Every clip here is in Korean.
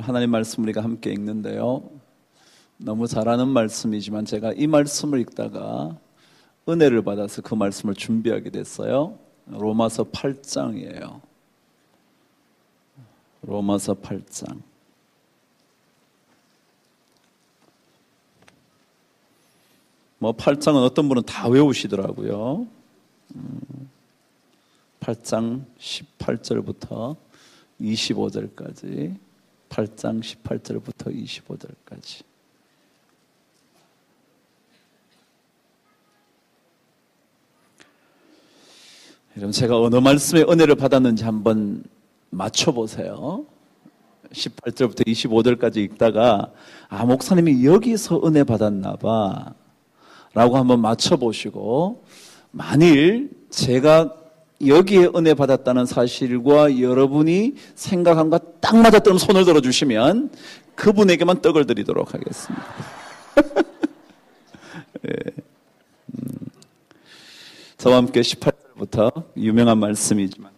하나님 말씀 우리가 함께 읽는데요, 너무 잘 아는 말씀이지만 제가 이 말씀을 읽다가 은혜를 받아서 그 말씀을 준비하게 됐어요. 로마서 8장이에요. 로마서 8장. 뭐 8장은 어떤 분은 다 외우시더라고요. 8장 18절부터 25절까지, 8장 18절부터 25절까지. 여러분, 제가 어느 말씀에 은혜를 받았는지 한번 맞춰보세요. 18절부터 25절까지 읽다가 목사님이 여기서 은혜 받았나 봐 라고 한번 맞춰보시고, 만일 제가 여기에 은혜 받았다는 사실과 여러분이 생각한 것 딱 맞았다면 손을 들어주시면 그분에게만 떡을 드리도록 하겠습니다. 네. 저와 함께 18절부터 유명한 말씀이지만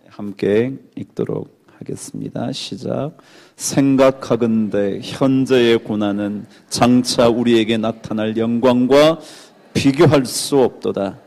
함께 읽도록 하겠습니다. 시작. 생각하건대 현재의 고난은 장차 우리에게 나타날 영광과 비교할 수 없도다.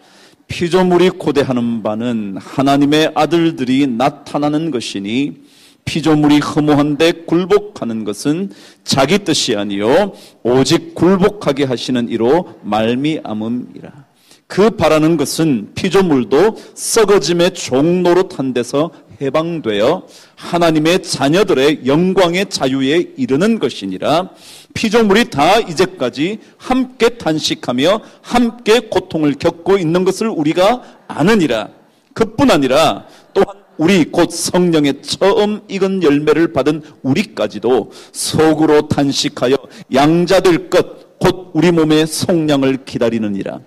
피조물이 고대하는 바는 하나님의 아들들이 나타나는 것이니 피조물이 허무한데 굴복하는 것은 자기 뜻이 아니요 오직 굴복하게 하시는 이로 말미암음이라. 그 바라는 것은 피조물도 썩어짐의 종노릇한 데서 해방되어 하나님의 자녀들의 영광의 자유에 이르는 것이니라. 피조물이 다 이제까지 함께 탄식하며 함께 고통을 겪고 있는 것을 우리가 아느니라. 그뿐 아니라 또한 우리 곧 성령의 처음 익은 열매를 받은 우리까지도 속으로 탄식하여 양자될 것 곧 우리 몸의 속량을 기다리느니라.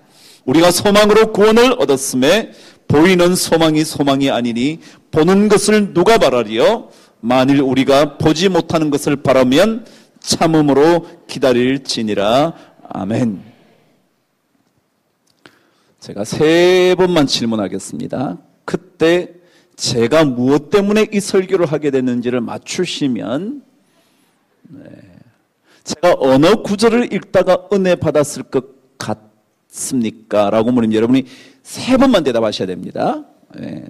우리가 소망으로 구원을 얻었음에 보이는 소망이 아니니 보는 것을 누가 바라리요? 만일 우리가 보지 못하는 것을 바라면 참음으로 기다릴지니라. 아멘. 제가 3번만 질문하겠습니다. 그때 제가 무엇 때문에 이 설교를 하게 됐는지를 맞추시면, 제가 어느 구절을 읽다가 은혜 받았을 것 같습니까? 라고 물으면 여러분이 3번만 대답하셔야 됩니다.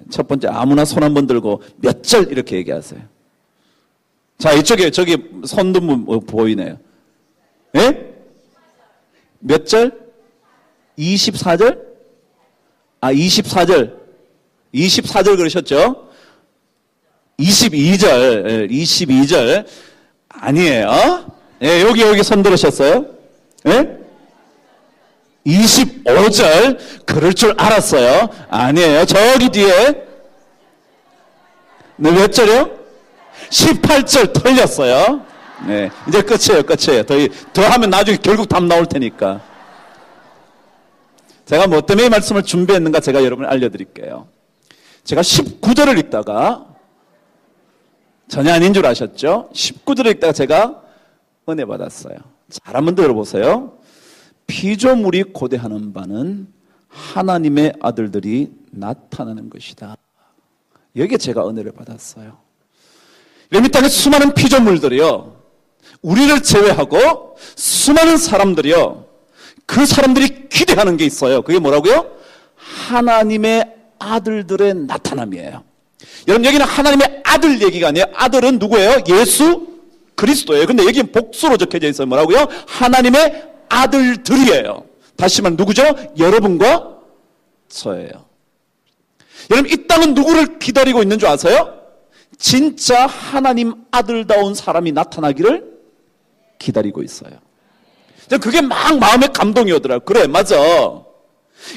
첫 번째, 아무나 손 한 번 들고 몇 절 이렇게 얘기하세요. 자, 이쪽에 저기 손 든 분 보이네요. 몇 절? 24절? 24절. 24절 그러셨죠? 22절. 22절. 아니에요. 여기 손 들으셨어요? 25절. 그럴 줄 알았어요. 아니에요. 저기 뒤에. 몇 절이요? 18절 틀렸어요. 네, 이제 끝이에요. 더 하면 나중에 결국 답 나올 테니까. 제가 뭐 때문에 이 말씀을 준비했는가 제가 여러분을 알려드릴게요. 제가 19절을 읽다가, 전혀 아닌 줄 아셨죠? 19절을 읽다가 제가 은혜 받았어요. 잘 한번 들어보세요. 피조물이 고대하는 바는 하나님의 아들들이 나타나는 것이다. 여기에 제가 은혜를 받았어요. 이 땅에 수많은 피조물들이요, 우리를 제외하고 수많은 사람들이요, 그 사람들이 기대하는 게 있어요. 그게 뭐라고요? 하나님의 아들들의 나타남이에요. 여러분, 여기는 하나님의 아들 얘기가 아니에요. 아들은 누구예요? 예수 그리스도예요. 근데 여기는 복수로 적혀져 있어요. 뭐라고요? 하나님의 아들들이에요. 다시 말하면 누구죠? 여러분과 저예요. 여러분, 이 땅은 누구를 기다리고 있는 줄 아세요? 진짜 하나님 아들다운 사람이 나타나기를 기다리고 있어요. 그게 막 마음에 감동이 오더라고요. 그래, 맞아.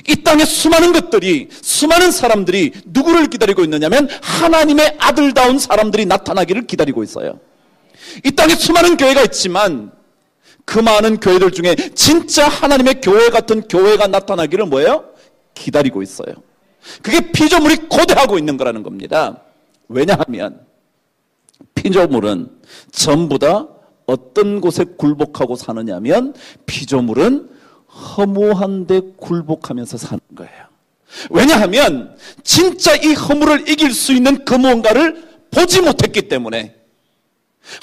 이 땅에 수많은 것들이, 수많은 사람들이 누구를 기다리고 있느냐면 하나님의 아들다운 사람들이 나타나기를 기다리고 있어요. 이 땅에 수많은 교회가 있지만 그 많은 교회들 중에 진짜 하나님의 교회 같은 교회가 나타나기를 뭐예요? 기다리고 있어요. 그게 피조물이 고대하고 있는 거라는 겁니다. 왜냐하면 피조물은 전부 다 어떤 곳에 굴복하고 사느냐면 피조물은 허무한 데 굴복하면서 사는 거예요. 왜냐하면 진짜 이 허물을 이길 수 있는 그 무언가를 보지 못했기 때문에,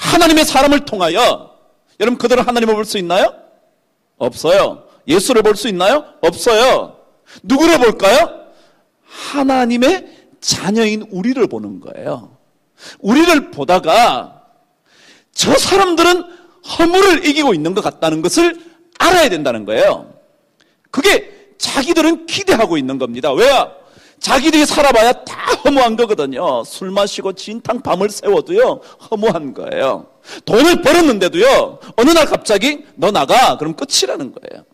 하나님의 사람을 통하여 여러분 그들은 하나님을 볼 수 있나요? 없어요. 예수를 볼 수 있나요? 없어요. 누구를 볼까요? 하나님의 자녀인 우리를 보는 거예요. 우리를 보다가 저 사람들은 허물을 이기고 있는 것 같다는 것을 알아야 된다는 거예요. 그게 자기들은 기대하고 있는 겁니다. 왜요? 자기들이 살아봐야 다 허무한 거거든요. 술 마시고 진탕 밤을 새워도요 허무한 거예요. 돈을 벌었는데도요 어느 날 갑자기 너 나가 그럼 끝이라는 거예요.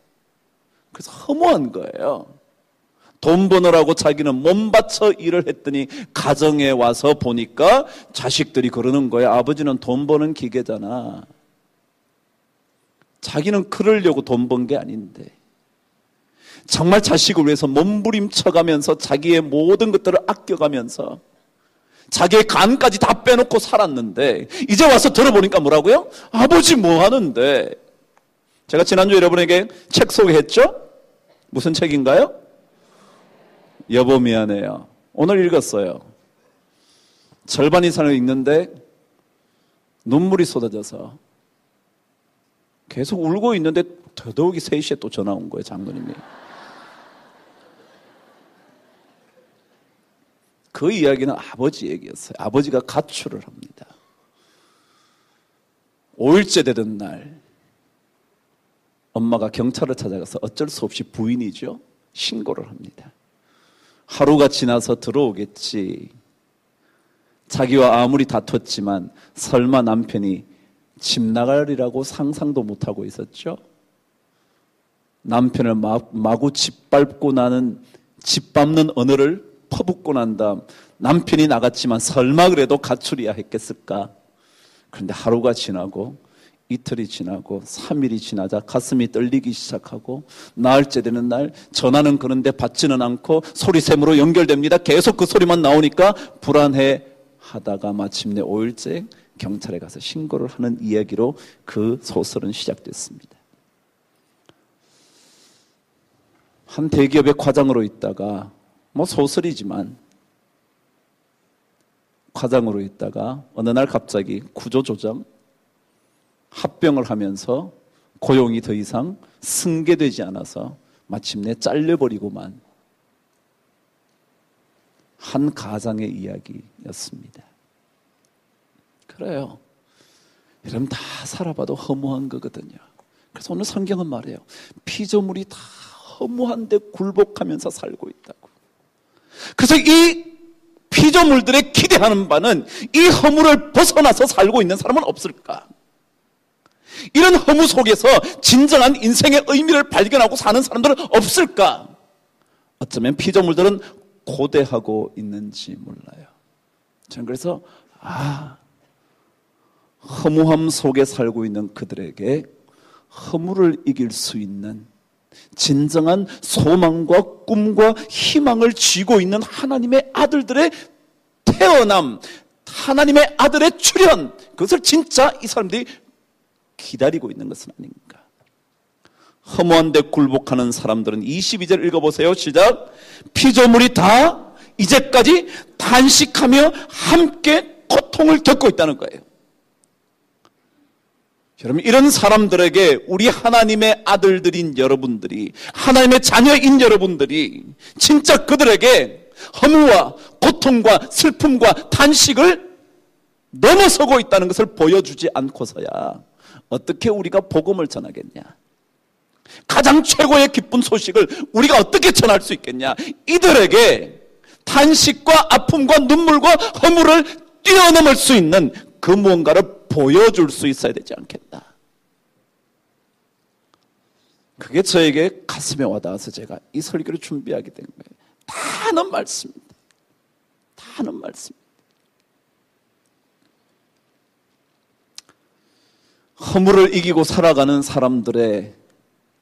그래서 허무한 거예요. 돈 버느라고 자기는 몸 바쳐 일을 했더니 가정에 와서 보니까 자식들이 그러는 거예요. 아버지는 돈 버는 기계잖아. 자기는 그러려고 돈 번 게 아닌데 정말 자식을 위해서 몸부림쳐가면서 자기의 모든 것들을 아껴가면서 자기의 간까지 다 빼놓고 살았는데 이제 와서 들어보니까 뭐라고요? 아버지 뭐 하는데? 제가 지난주 여러분에게 책 소개했죠? 무슨 책인가요? 여보 미안해요. 오늘 읽었어요. 절반 이상을 읽는데 눈물이 쏟아져서 계속 울고 있는데 더더욱이 3시에 또 전화 온 거예요. 장로님이. 그 이야기는 아버지 얘기였어요. 아버지가 가출을 합니다. 5일째 되던 날 엄마가 경찰을 찾아가서 어쩔 수 없이 부인이죠. 신고를 합니다. 하루가 지나서 들어오겠지. 자기와 아무리 다퉜지만 설마 남편이 집 나가리라고 상상도 못하고 있었죠. 남편을 마구 짓밟고 나는 짓밟는 언어를 퍼붓고 난 다음 남편이 나갔지만 설마 그래도 가출이야 했겠을까. 그런데 하루가 지나고 이틀이 지나고 3일이 지나자 가슴이 떨리기 시작하고 나흘째 되는 날 전화는 그런데 받지는 않고 소리샘으로 연결됩니다. 계속 그 소리만 나오니까 불안해 하다가 마침내 5일째 경찰에 가서 신고를 하는 이야기로 그 소설은 시작됐습니다. 한 대기업의 과장으로 있다가 소설이지만 과장으로 있다가 어느 날 갑자기 구조조정 합병을 하면서 고용이 더 이상 승계되지 않아서 마침내 잘려버리고만 한 가장의 이야기였습니다. 그래요. 여러분 다 살아봐도 허무한 거거든요. 그래서 오늘 성경은 말해요. 피조물이 다 허무한데 굴복하면서 살고 있다고. 그래서 이 피조물들의 기대하는 바는 이 허물을 벗어나서 살고 있는 사람은 없을까? 이런 허무 속에서 진정한 인생의 의미를 발견하고 사는 사람들은 없을까? 어쩌면 피조물들은 고대하고 있는지 몰라요. 저는 그래서 허무함 속에 살고 있는 그들에게 허물을 이길 수 있는 진정한 소망과 꿈과 희망을 쥐고 있는 하나님의 아들들의 태어남, 하나님의 아들의 출현, 그것을 진짜 이 사람들이 기다리고 있는 것은 아닌가. 허무한데 굴복하는 사람들은 22절 읽어보세요. 시작. 피조물이 다 이제까지 단식하며 함께 고통을 겪고 있다는 거예요. 여러분 이런 사람들에게 우리 하나님의 아들들인 여러분들이, 하나님의 자녀인 여러분들이 진짜 그들에게 허무와 고통과 슬픔과 단식을 넘어서고 있다는 것을 보여주지 않고서야 어떻게 우리가 복음을 전하겠냐. 가장 최고의 기쁜 소식을 우리가 어떻게 전할 수 있겠냐. 이들에게 단식과 아픔과 눈물과 허물을 뛰어넘을 수 있는 그 무언가를 보여줄 수 있어야 되지 않겠나. 그게 저에게 가슴에 와닿아서 제가 이 설교를 준비하게 된 거예요. 다 하는 말씀입니다. 다 하는 말씀. 허물을 이기고 살아가는 사람들의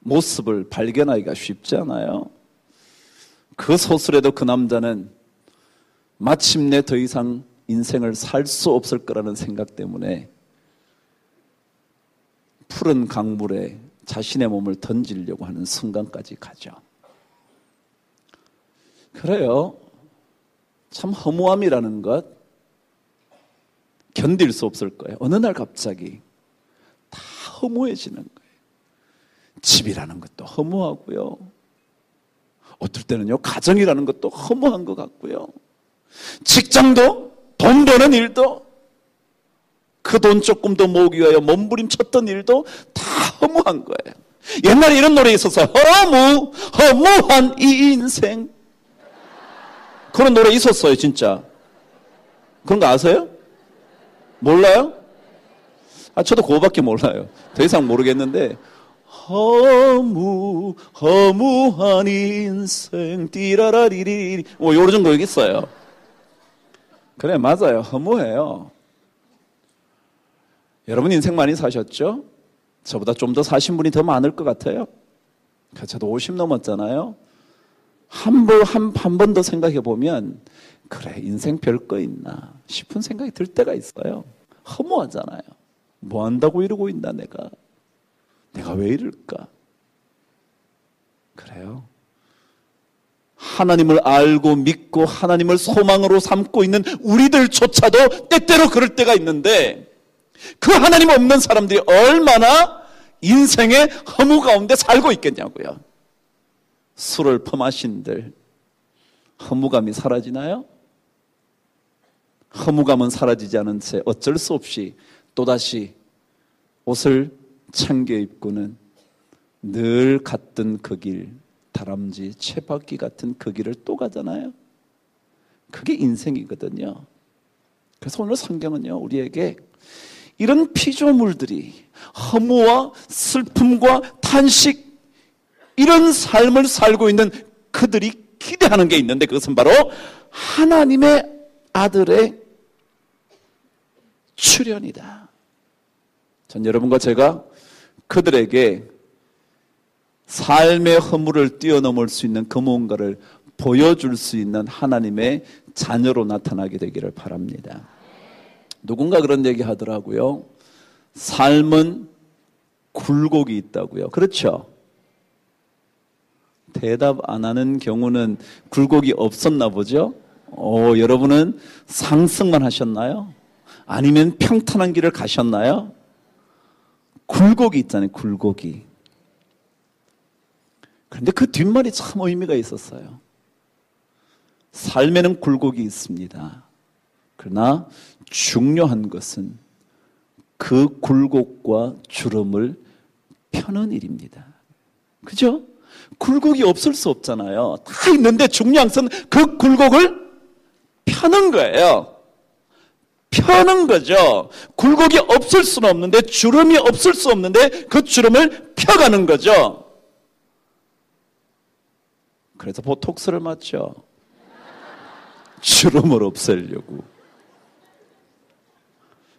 모습을 발견하기가 쉽지 않아요. 그 소설에도 그 남자는 마침내 더 이상 인생을 살 수 없을 거라는 생각 때문에 푸른 강물에 자신의 몸을 던지려고 하는 순간까지 가죠. 그래요. 참 허무함이라는 것, 견딜 수 없을 거예요. 어느 날 갑자기 다 허무해지는 거예요. 집이라는 것도 허무하고요. 어떨 때는요, 가정이라는 것도 허무한 것 같고요. 직장도, 돈 버는 일도, 그 돈 조금 더 모으기 위하여 몸부림쳤던 일도 다 허무한 거예요. 옛날에 이런 노래 있어서 허무한 이 인생. 그런 노래 있었어요, 진짜. 그런 거 아세요? 몰라요? 저도 그거밖에 몰라요. 더 이상 모르겠는데, 허무한 인생, 띠라라리리리. 요런 정도 있어요. 그래, 맞아요. 허무해요. 여러분 인생 많이 사셨죠? 저보다 좀 더 사신 분이 더 많을 것 같아요. 저도 50 넘었잖아요. 한 번 더 생각해 보면, 그래, 인생 별거 있나 싶은 생각이 들 때가 있어요. 허무하잖아요. 뭐 한다고 이러고 있나, 내가 왜 이럴까? 그래요. 하나님을 알고 믿고 하나님을 소망으로 삼고 있는 우리들조차도 때때로 그럴 때가 있는데, 그 하나님 없는 사람들이 얼마나 인생의 허무 가운데 살고 있겠냐고요. 술을 퍼마신들 허무감이 사라지나요? 허무감은 사라지지 않은 채 어쩔 수 없이 또다시 옷을 챙겨 입고는 늘 갔던 그 길, 다람쥐, 쳇바퀴 같은 그 길을 또 가잖아요. 그게 인생이거든요. 그래서 오늘 성경은요, 우리에게 이런 피조물들이 허무와 슬픔과 탄식, 이런 삶을 살고 있는 그들이 기대하는 게 있는데, 그것은 바로 하나님의 아들의 출현이다. 전 여러분과 제가 그들에게 삶의 허물을 뛰어넘을 수 있는 그 무언가를 보여줄 수 있는 하나님의 자녀로 나타나게 되기를 바랍니다. 누군가 그런 얘기 하더라고요. 삶은 굴곡이 있다고요. 그렇죠? 대답 안 하는 경우는 굴곡이 없었나 보죠? 여러분은 상승만 하셨나요? 아니면 평탄한 길을 가셨나요? 굴곡이 있잖아요, 굴곡이. 그런데 그 뒷말이 참 의미가 있었어요. 삶에는 굴곡이 있습니다. 그러나 중요한 것은 그 굴곡과 주름을 펴는 일입니다. 그죠? 굴곡이 없을 수 없잖아요. 다 있는데 중요한 것은 그 굴곡을 펴는 거예요. 펴는 거죠. 굴곡이 없을 수는 없는데, 주름이 없을 수 없는데 그 주름을 펴가는 거죠. 그래서 보톡스를 맞죠. 주름을 없애려고.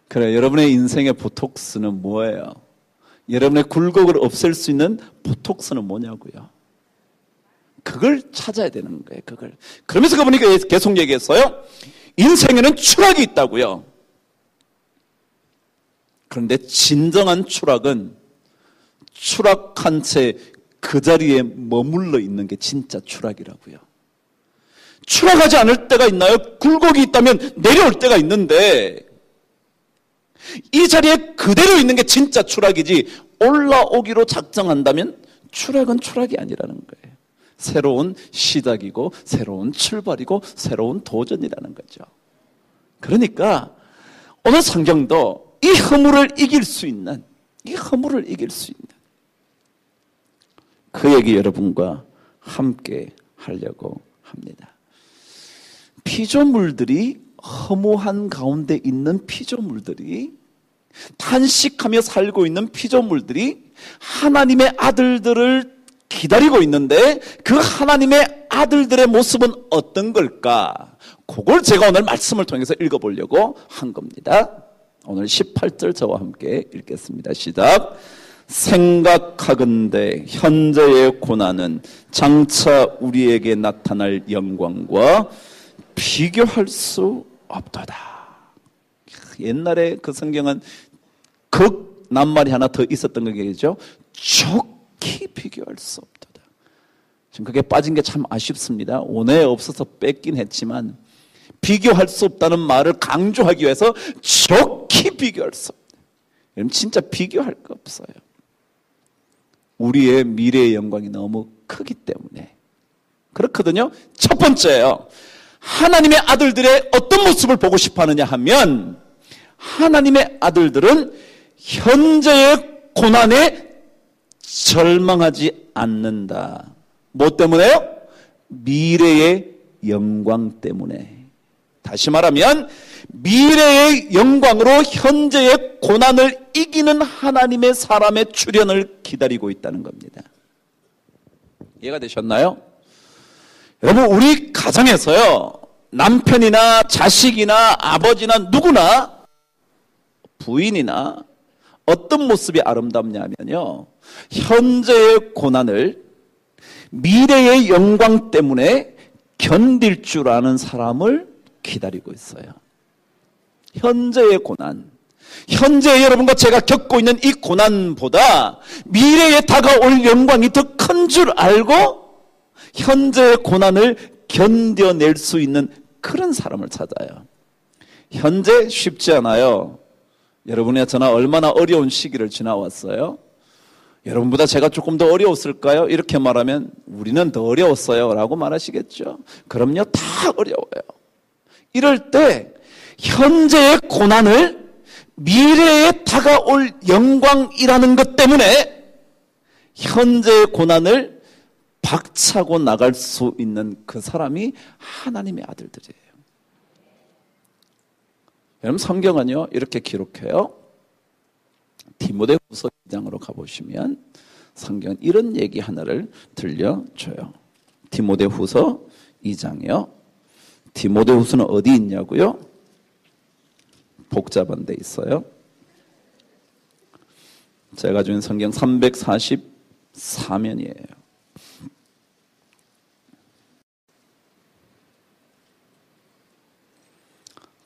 그래, 여러분의 인생의 보톡스는 뭐예요? 여러분의 굴곡을 없앨 수 있는 보톡스는 뭐냐고요? 그걸 찾아야 되는 거예요, 그걸. 그러면서 그분이 계속 얘기했어요. 인생에는 추락이 있다고요. 그런데 진정한 추락은 추락한 채 그 자리에 머물러 있는 게 진짜 추락이라고요. 추락하지 않을 때가 있나요? 굴곡이 있다면 내려올 때가 있는데, 이 자리에 그대로 있는 게 진짜 추락이지, 올라오기로 작정한다면 추락은 추락이 아니라는 거예요. 새로운 시작이고 새로운 출발이고 새로운 도전이라는 거죠. 그러니까 오늘 성경도 이 허물을 이길 수 있는, 그 얘기 여러분과 함께 하려고 합니다. 피조물들이, 허무한 가운데 있는 피조물들이, 탄식하며 살고 있는 피조물들이 하나님의 아들들을 기다리고 있는데, 그 하나님의 아들들의 모습은 어떤 걸까? 그걸 제가 오늘 말씀을 통해서 읽어보려고 한 겁니다. 오늘 18절 저와 함께 읽겠습니다. 시작. 생각하건대 현재의 고난은 장차 우리에게 나타날 영광과 비교할 수 없도다. 옛날에 그 성경은 극 낱말이 하나 더 있었던 거겠죠. 좋게 비교할 수 없도다. 지금 그게 빠진 게 참 아쉽습니다. 원어에 없어서 뺐긴 했지만 비교할 수 없다는 말을 강조하기 위해서 좋게 비교할 수 없다. 여러분 진짜 비교할 거 없어요. 우리의 미래의 영광이 너무 크기 때문에 그렇거든요. 첫 번째예요. 하나님의 아들들의 어떤 모습을 보고 싶어 하느냐 하면 하나님의 아들들은 현재의 고난에 절망하지 않는다. 뭐 때문에요? 미래의 영광 때문에. 다시 말하면 미래의 영광으로 현재의 고난을 이기는 하나님의 사람의 출현을 기다리고 있다는 겁니다. 이해가 되셨나요? 여러분 우리 가정에서요 남편이나 자식이나 아버지나 누구나 부인이나 어떤 모습이 아름답냐면요 현재의 고난을 미래의 영광 때문에 견딜 줄 아는 사람을 기다리고 있어요. 현재의 고난, 현재 여러분과 제가 겪고 있는 이 고난보다 미래에 다가올 영광이 더 큰 줄 알고 현재의 고난을 견뎌낼 수 있는 그런 사람을 찾아요. 현재 쉽지 않아요. 여러분이나 저나 얼마나 어려운 시기를 지나왔어요. 여러분보다 제가 조금 더 어려웠을까요? 이렇게 말하면 우리는 더 어려웠어요 라고 말하시겠죠. 그럼요, 다 어려워요. 이럴 때 현재의 고난을 미래에 다가올 영광이라는 것 때문에 현재의 고난을 박차고 나갈 수 있는 그 사람이 하나님의 아들들이에요. 여러분 성경은요 이렇게 기록해요. 디모데후서 2장으로 가보시면 성경은 이런 얘기 하나를 들려줘요. 디모데후서 2장이요. 디모데후서는 어디 있냐고요? 복잡한 데 있어요. 제가 가지고 있는 성경 344면이에요.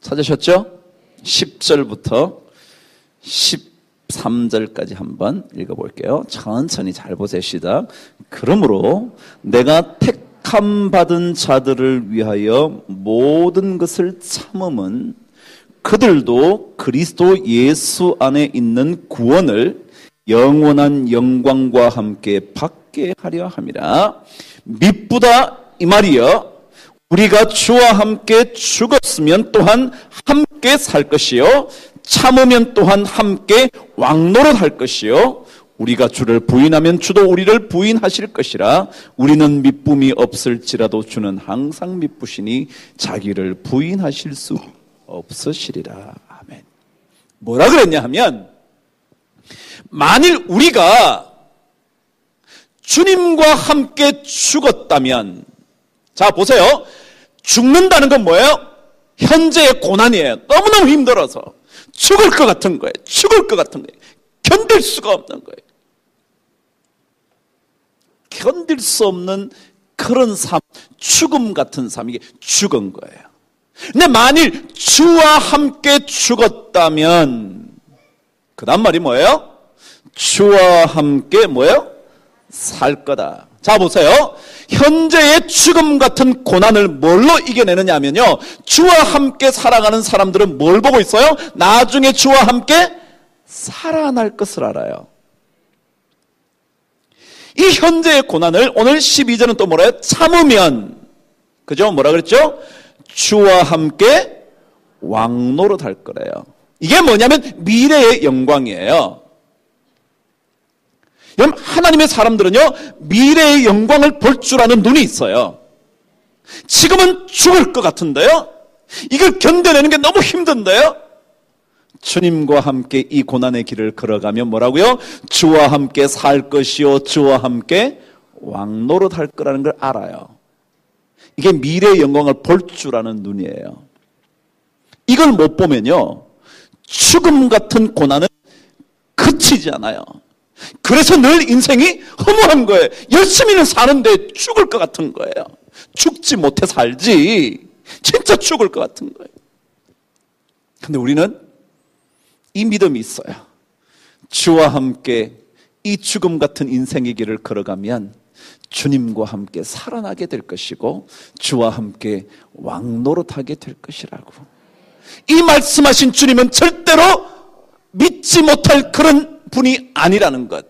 찾으셨죠? 10절부터 13절까지 한번 읽어볼게요. 천천히 잘 보세요. 시작. 그러므로 내가 택함 받은 자들을 위하여 모든 것을 참음은 그들도 그리스도 예수 안에 있는 구원을 영원한 영광과 함께 받게 하려 함이라. 미쁘다 이 말이여. 우리가 주와 함께 죽었으면 또한 함께 살 것이요 참으면 또한 함께 왕노릇할 것이요 우리가 주를 부인하면 주도 우리를 부인하실 것이라. 우리는 미쁨이 없을지라도 주는 항상 미쁘시니 자기를 부인하실 수 없으시리라. 아멘. 뭐라 그랬냐 하면 만일 우리가 주님과 함께 죽었다면, 자 보세요. 죽는다는 건 뭐예요? 현재의 고난이에요. 너무너무 힘들어서 죽을 것 같은 거예요. 죽을 것 같은 거예요. 견딜 수가 없는 거예요. 견딜 수 없는 그런 삶, 죽음 같은 삶, 이게 죽은 거예요. 근데 만일 주와 함께 죽었다면 그 다음 말이 뭐예요? 주와 함께 뭐예요? 살 거다. 자 보세요. 현재의 죽음 같은 고난을 뭘로 이겨내느냐 하면요, 주와 함께 살아가는 사람들은 뭘 보고 있어요? 나중에 주와 함께 살아날 것을 알아요. 이 현재의 고난을 오늘 12절은 또 뭐래요? 참으면, 그죠? 뭐라 그랬죠? 주와 함께 왕노릇 할 거래요. 이게 뭐냐면 미래의 영광이에요. 여러분, 하나님의 사람들은요, 미래의 영광을 볼 줄 아는 눈이 있어요. 지금은 죽을 것 같은데요? 이걸 견뎌내는 게 너무 힘든데요? 주님과 함께 이 고난의 길을 걸어가면 뭐라고요? 주와 함께 살 것이요 주와 함께 왕노릇 할 거라는 걸 알아요. 이게 미래의 영광을 볼 줄 아는 눈이에요. 이걸 못 보면요, 죽음 같은 고난은 그치지 않아요. 그래서 늘 인생이 허무한 거예요. 열심히는 사는데 죽을 것 같은 거예요. 죽지 못해 살지 진짜 죽을 것 같은 거예요. 근데 우리는 이 믿음이 있어요. 주와 함께 이 죽음 같은 인생의 길을 걸어가면 주님과 함께 살아나게 될 것이고 주와 함께 왕노릇하게 될 것이라고. 이 말씀하신 주님은 절대로 믿지 못할 그런 분이 아니라는 것.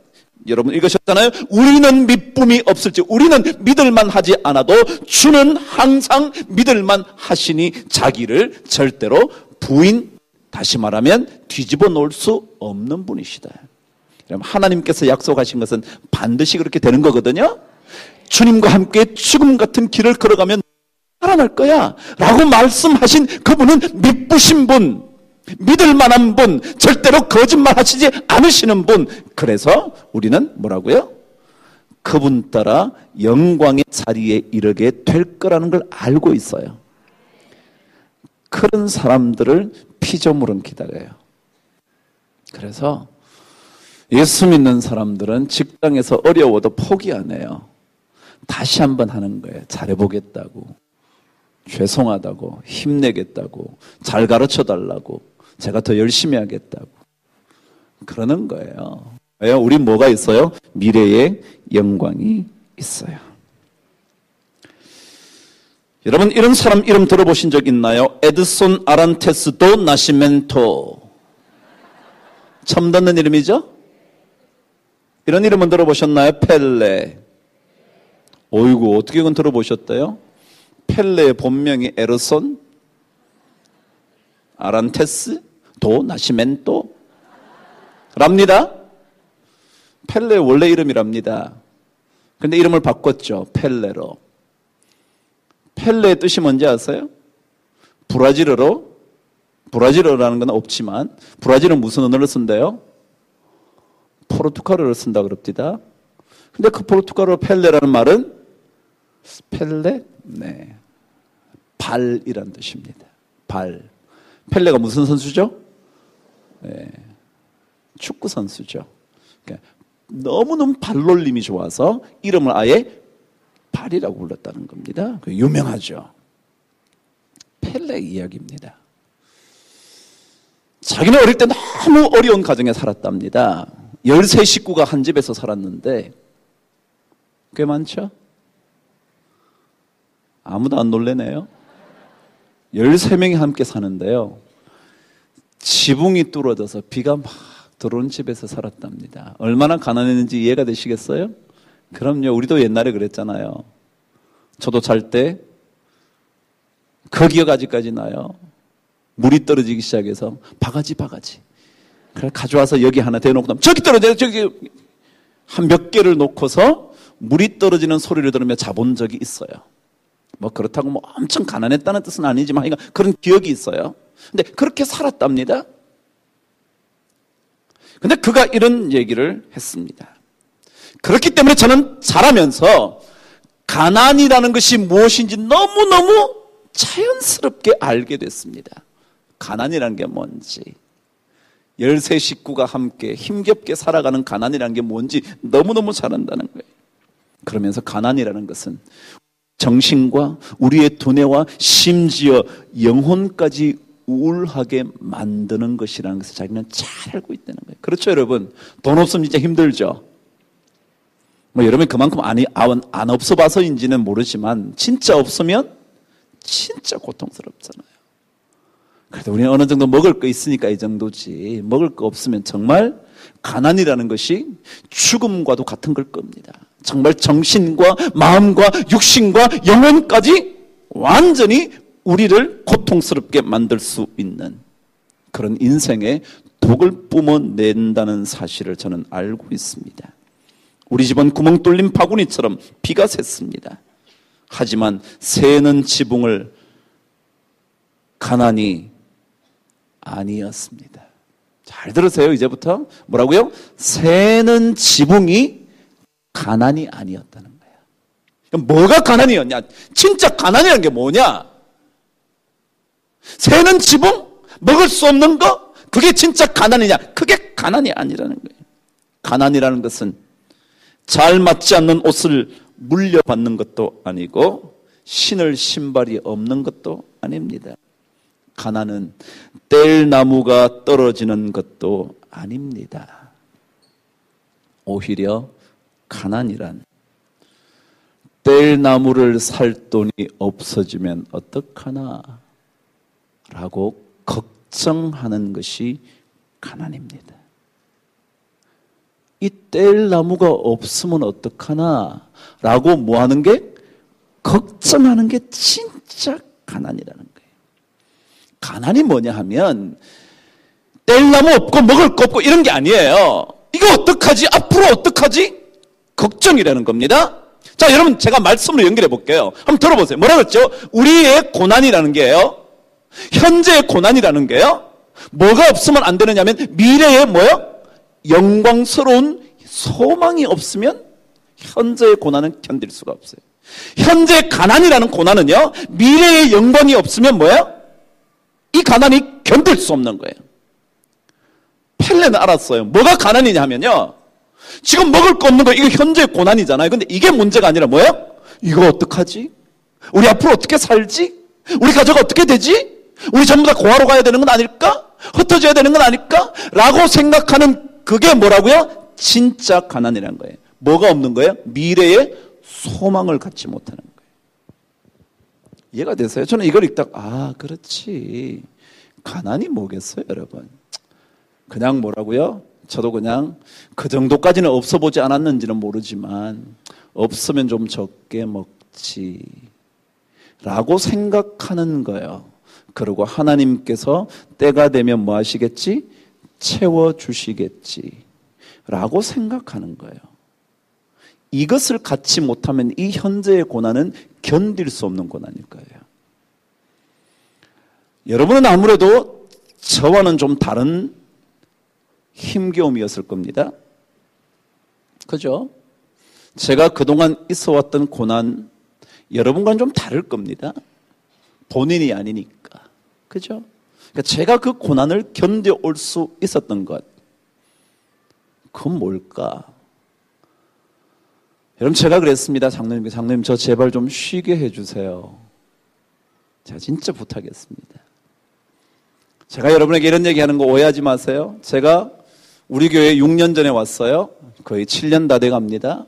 여러분 읽으셨잖아요. 우리는 믿음이 없을지, 우리는 믿을만 하지 않아도 주는 항상 믿을만 하시니 자기를 절대로 부인, 다시 말하면 뒤집어 놓을 수 없는 분이시다. 하나님께서 약속하신 것은 반드시 그렇게 되는 거거든요. 주님과 함께 죽음 같은 길을 걸어가면 살아날 거야 라고 말씀하신 그분은 믿으신 분, 믿을 만한 분, 절대로 거짓말 하시지 않으시는 분. 그래서 우리는 뭐라고요? 그분 따라 영광의 자리에 이르게 될 거라는 걸 알고 있어요. 그런 사람들을 피조물은 기다려요. 그래서 예수 믿는 사람들은 직장에서 어려워도 포기 안 해요. 다시 한번 하는 거예요. 잘해보겠다고, 죄송하다고, 힘내겠다고, 잘 가르쳐달라고, 제가 더 열심히 하겠다고 그러는 거예요. 왜요? 우린 뭐가 있어요? 미래의 영광이 있어요. 여러분 이런 사람 이름 들어보신 적 있나요? 에드손 아란테스 도 나시멘토. 처음 듣는 이름이죠? 이런 이름은 들어보셨나요? 펠레. 어이구, 어떻게 그건 들어보셨대요? 펠레의 본명이 에르손 아란테스 도 나시멘토 랍니다. 펠레의 원래 이름이랍니다. 근데 이름을 바꿨죠. 펠레로. 펠레의 뜻이 뭔지 아세요? 브라질어로, 브라질어라는 건 없지만 브라질은 무슨 언어를 쓴대요? 포르투갈어를 쓴다 그럽니다. 근데 그 포르투갈어 펠레라는 말은 펠레? 네. 발이란 뜻입니다. 발. 펠레가 무슨 선수죠? 네. 축구 선수죠. 그러니까 너무너무 발놀림이 좋아서 이름을 아예 발이라고 불렀다는 겁니다. 유명하죠. 펠레 이야기입니다. 자기는 어릴 때 너무 어려운 가정에 살았답니다. 13 식구가 한 집에서 살았는데 꽤 많죠? 아무도 안 놀래네요. 13명이 함께 사는데요. 지붕이 뚫어져서 비가 막 들어온 집에서 살았답니다. 얼마나 가난했는지 이해가 되시겠어요? 그럼요. 우리도 옛날에 그랬잖아요. 저도 잘 때 그 기억 아직까지 나요. 물이 떨어지기 시작해서 바가지. 그래 가져와서 여기 하나 대놓고 나면 저기 떨어져요. 저기 한 몇 개를 놓고서 물이 떨어지는 소리를 들으며 자본 적이 있어요. 뭐 그렇다고 뭐 엄청 가난했다는 뜻은 아니지만 그런 기억이 있어요. 근데 그렇게 살았답니다. 근데 그가 이런 얘기를 했습니다. 그렇기 때문에 저는 자라면서 가난이라는 것이 무엇인지 너무너무 자연스럽게 알게 됐습니다. 가난이라는 게 뭔지, 13 식구가 함께 힘겹게 살아가는 가난이라는 게 뭔지 너무너무 잘 안다는 거예요. 그러면서 가난이라는 것은 정신과 우리의 두뇌와 심지어 영혼까지 우울하게 만드는 것이라는 것을 자기는 잘 알고 있다는 거예요. 그렇죠, 여러분? 돈 없으면 진짜 힘들죠? 뭐 여러분이 그만큼 안 없어 봐서인지는 모르지만 진짜 없으면 진짜 고통스럽잖아요. 그래도 우리는 어느 정도 먹을 거 있으니까 이 정도지, 먹을 거 없으면 정말 가난이라는 것이 죽음과도 같은 걸 겁니다. 정말 정신과 마음과 육신과 영혼까지 완전히 우리를 고통스럽게 만들 수 있는 그런 인생의 독을 뿜어낸다는 사실을 저는 알고 있습니다. 우리 집은 구멍 뚫린 바구니처럼 비가 샜습니다. 하지만 새는 지붕을 가난이 아니었습니다. 잘 들으세요. 이제부터 뭐라고요? 새는 지붕이 가난이 아니었다는 거예요. 뭐가 가난이었냐? 진짜 가난이라는 게 뭐냐? 새는 지붕? 먹을 수 없는 거? 그게 진짜 가난이냐? 그게 가난이 아니라는 거예요. 가난이라는 것은 잘 맞지 않는 옷을 물려받는 것도 아니고 신을 신발이 없는 것도 아닙니다. 가난은 뗄 나무가 떨어지는 것도 아닙니다. 오히려 가난이란 뗄 나무를 살 돈이 없어지면 어떡하나 라고 걱정하는 것이 가난입니다. 이 뗄 나무가 없으면 어떡하나 라고 뭐 하는 게? 걱정하는 게 진짜 가난이라는 거예요. 가난이 뭐냐 하면 뗄 나무 없고 먹을 거 없고 이런 게 아니에요. 이거 어떡하지? 앞으로 어떡하지? 걱정이라는 겁니다. 자, 여러분 제가 말씀으로 연결해 볼게요. 한번 들어보세요. 뭐라 그랬죠? 우리의 고난이라는 게요. 현재의 고난이라는 게요. 뭐가 없으면 안 되느냐면 미래의 뭐요? 영광스러운 소망이 없으면 현재의 고난은 견딜 수가 없어요. 현재 가난이라는 고난은요. 미래의 영광이 없으면 뭐예요? 이 가난이 견딜 수 없는 거예요. 펠레는 알았어요. 뭐가 가난이냐 하면요. 지금 먹을 거 없는 거 이거 현재의 고난이잖아요. 근데 이게 문제가 아니라 뭐예요? 이거 어떡하지? 우리 앞으로 어떻게 살지? 우리 가족 어떻게 되지? 우리 전부 다 고아로 가야 되는 건 아닐까? 흩어져야 되는 건 아닐까? 라고 생각하는 그게 뭐라고요? 진짜 가난이라는 거예요. 뭐가 없는 거예요? 미래의 소망을 갖지 못하는 거예요. 이해가 되세요? 저는 이걸 읽다가 그렇지. 가난이 뭐겠어요, 여러분? 그냥 뭐라고요? 저도 그냥 그 정도까지는 없어 보지 않았는지는 모르지만 없으면 좀 적게 먹지 라고 생각하는 거예요. 그리고 하나님께서 때가 되면 뭐 하시겠지? 채워주시겠지 라고 생각하는 거예요. 이것을 갖지 못하면 이 현재의 고난은 견딜 수 없는 고난일 거예요. 여러분은 아무래도 저와는 좀 다른 힘겨움이었을 겁니다. 그죠? 제가 그동안 있어왔던 고난 여러분과는 좀 다를 겁니다. 본인이 아니니까. 그죠? 그러니까 제가 그 고난을 견뎌올 수 있었던 것, 그건 뭘까? 여러분 제가 그랬습니다. 장로님 저 제발 좀 쉬게 해주세요. 제가 진짜 부탁했습니다. 제가 여러분에게 이런 얘기하는 거 오해하지 마세요. 제가 우리 교회에 6년 전에 왔어요. 거의 7년 다 돼갑니다.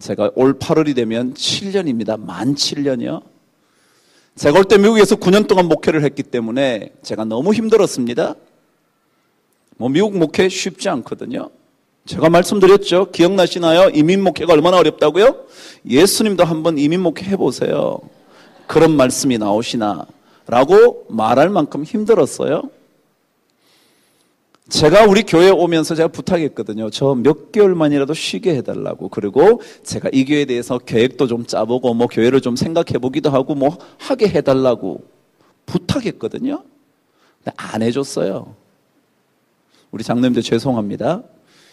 제가 올 8월이 되면 7년입니다. 만 7년이요. 제가 올 때 미국에서 9년 동안 목회를 했기 때문에 제가 너무 힘들었습니다. 미국 목회 쉽지 않거든요. 제가 말씀드렸죠. 기억나시나요? 이민 목회가 얼마나 어렵다고요? 예수님도 한번 이민 목회 해보세요. 그런 말씀이 나오시나 라고 말할 만큼 힘들었어요. 제가 우리 교회에 오면서 제가 부탁했거든요. 저 몇 개월만이라도 쉬게 해달라고. 그리고 제가 이 교회에 대해서 계획도 좀 짜보고 교회를 좀 생각해보기도 하고 하게 해달라고 부탁했거든요. 근데 안 해줬어요. 우리 장로님들 죄송합니다.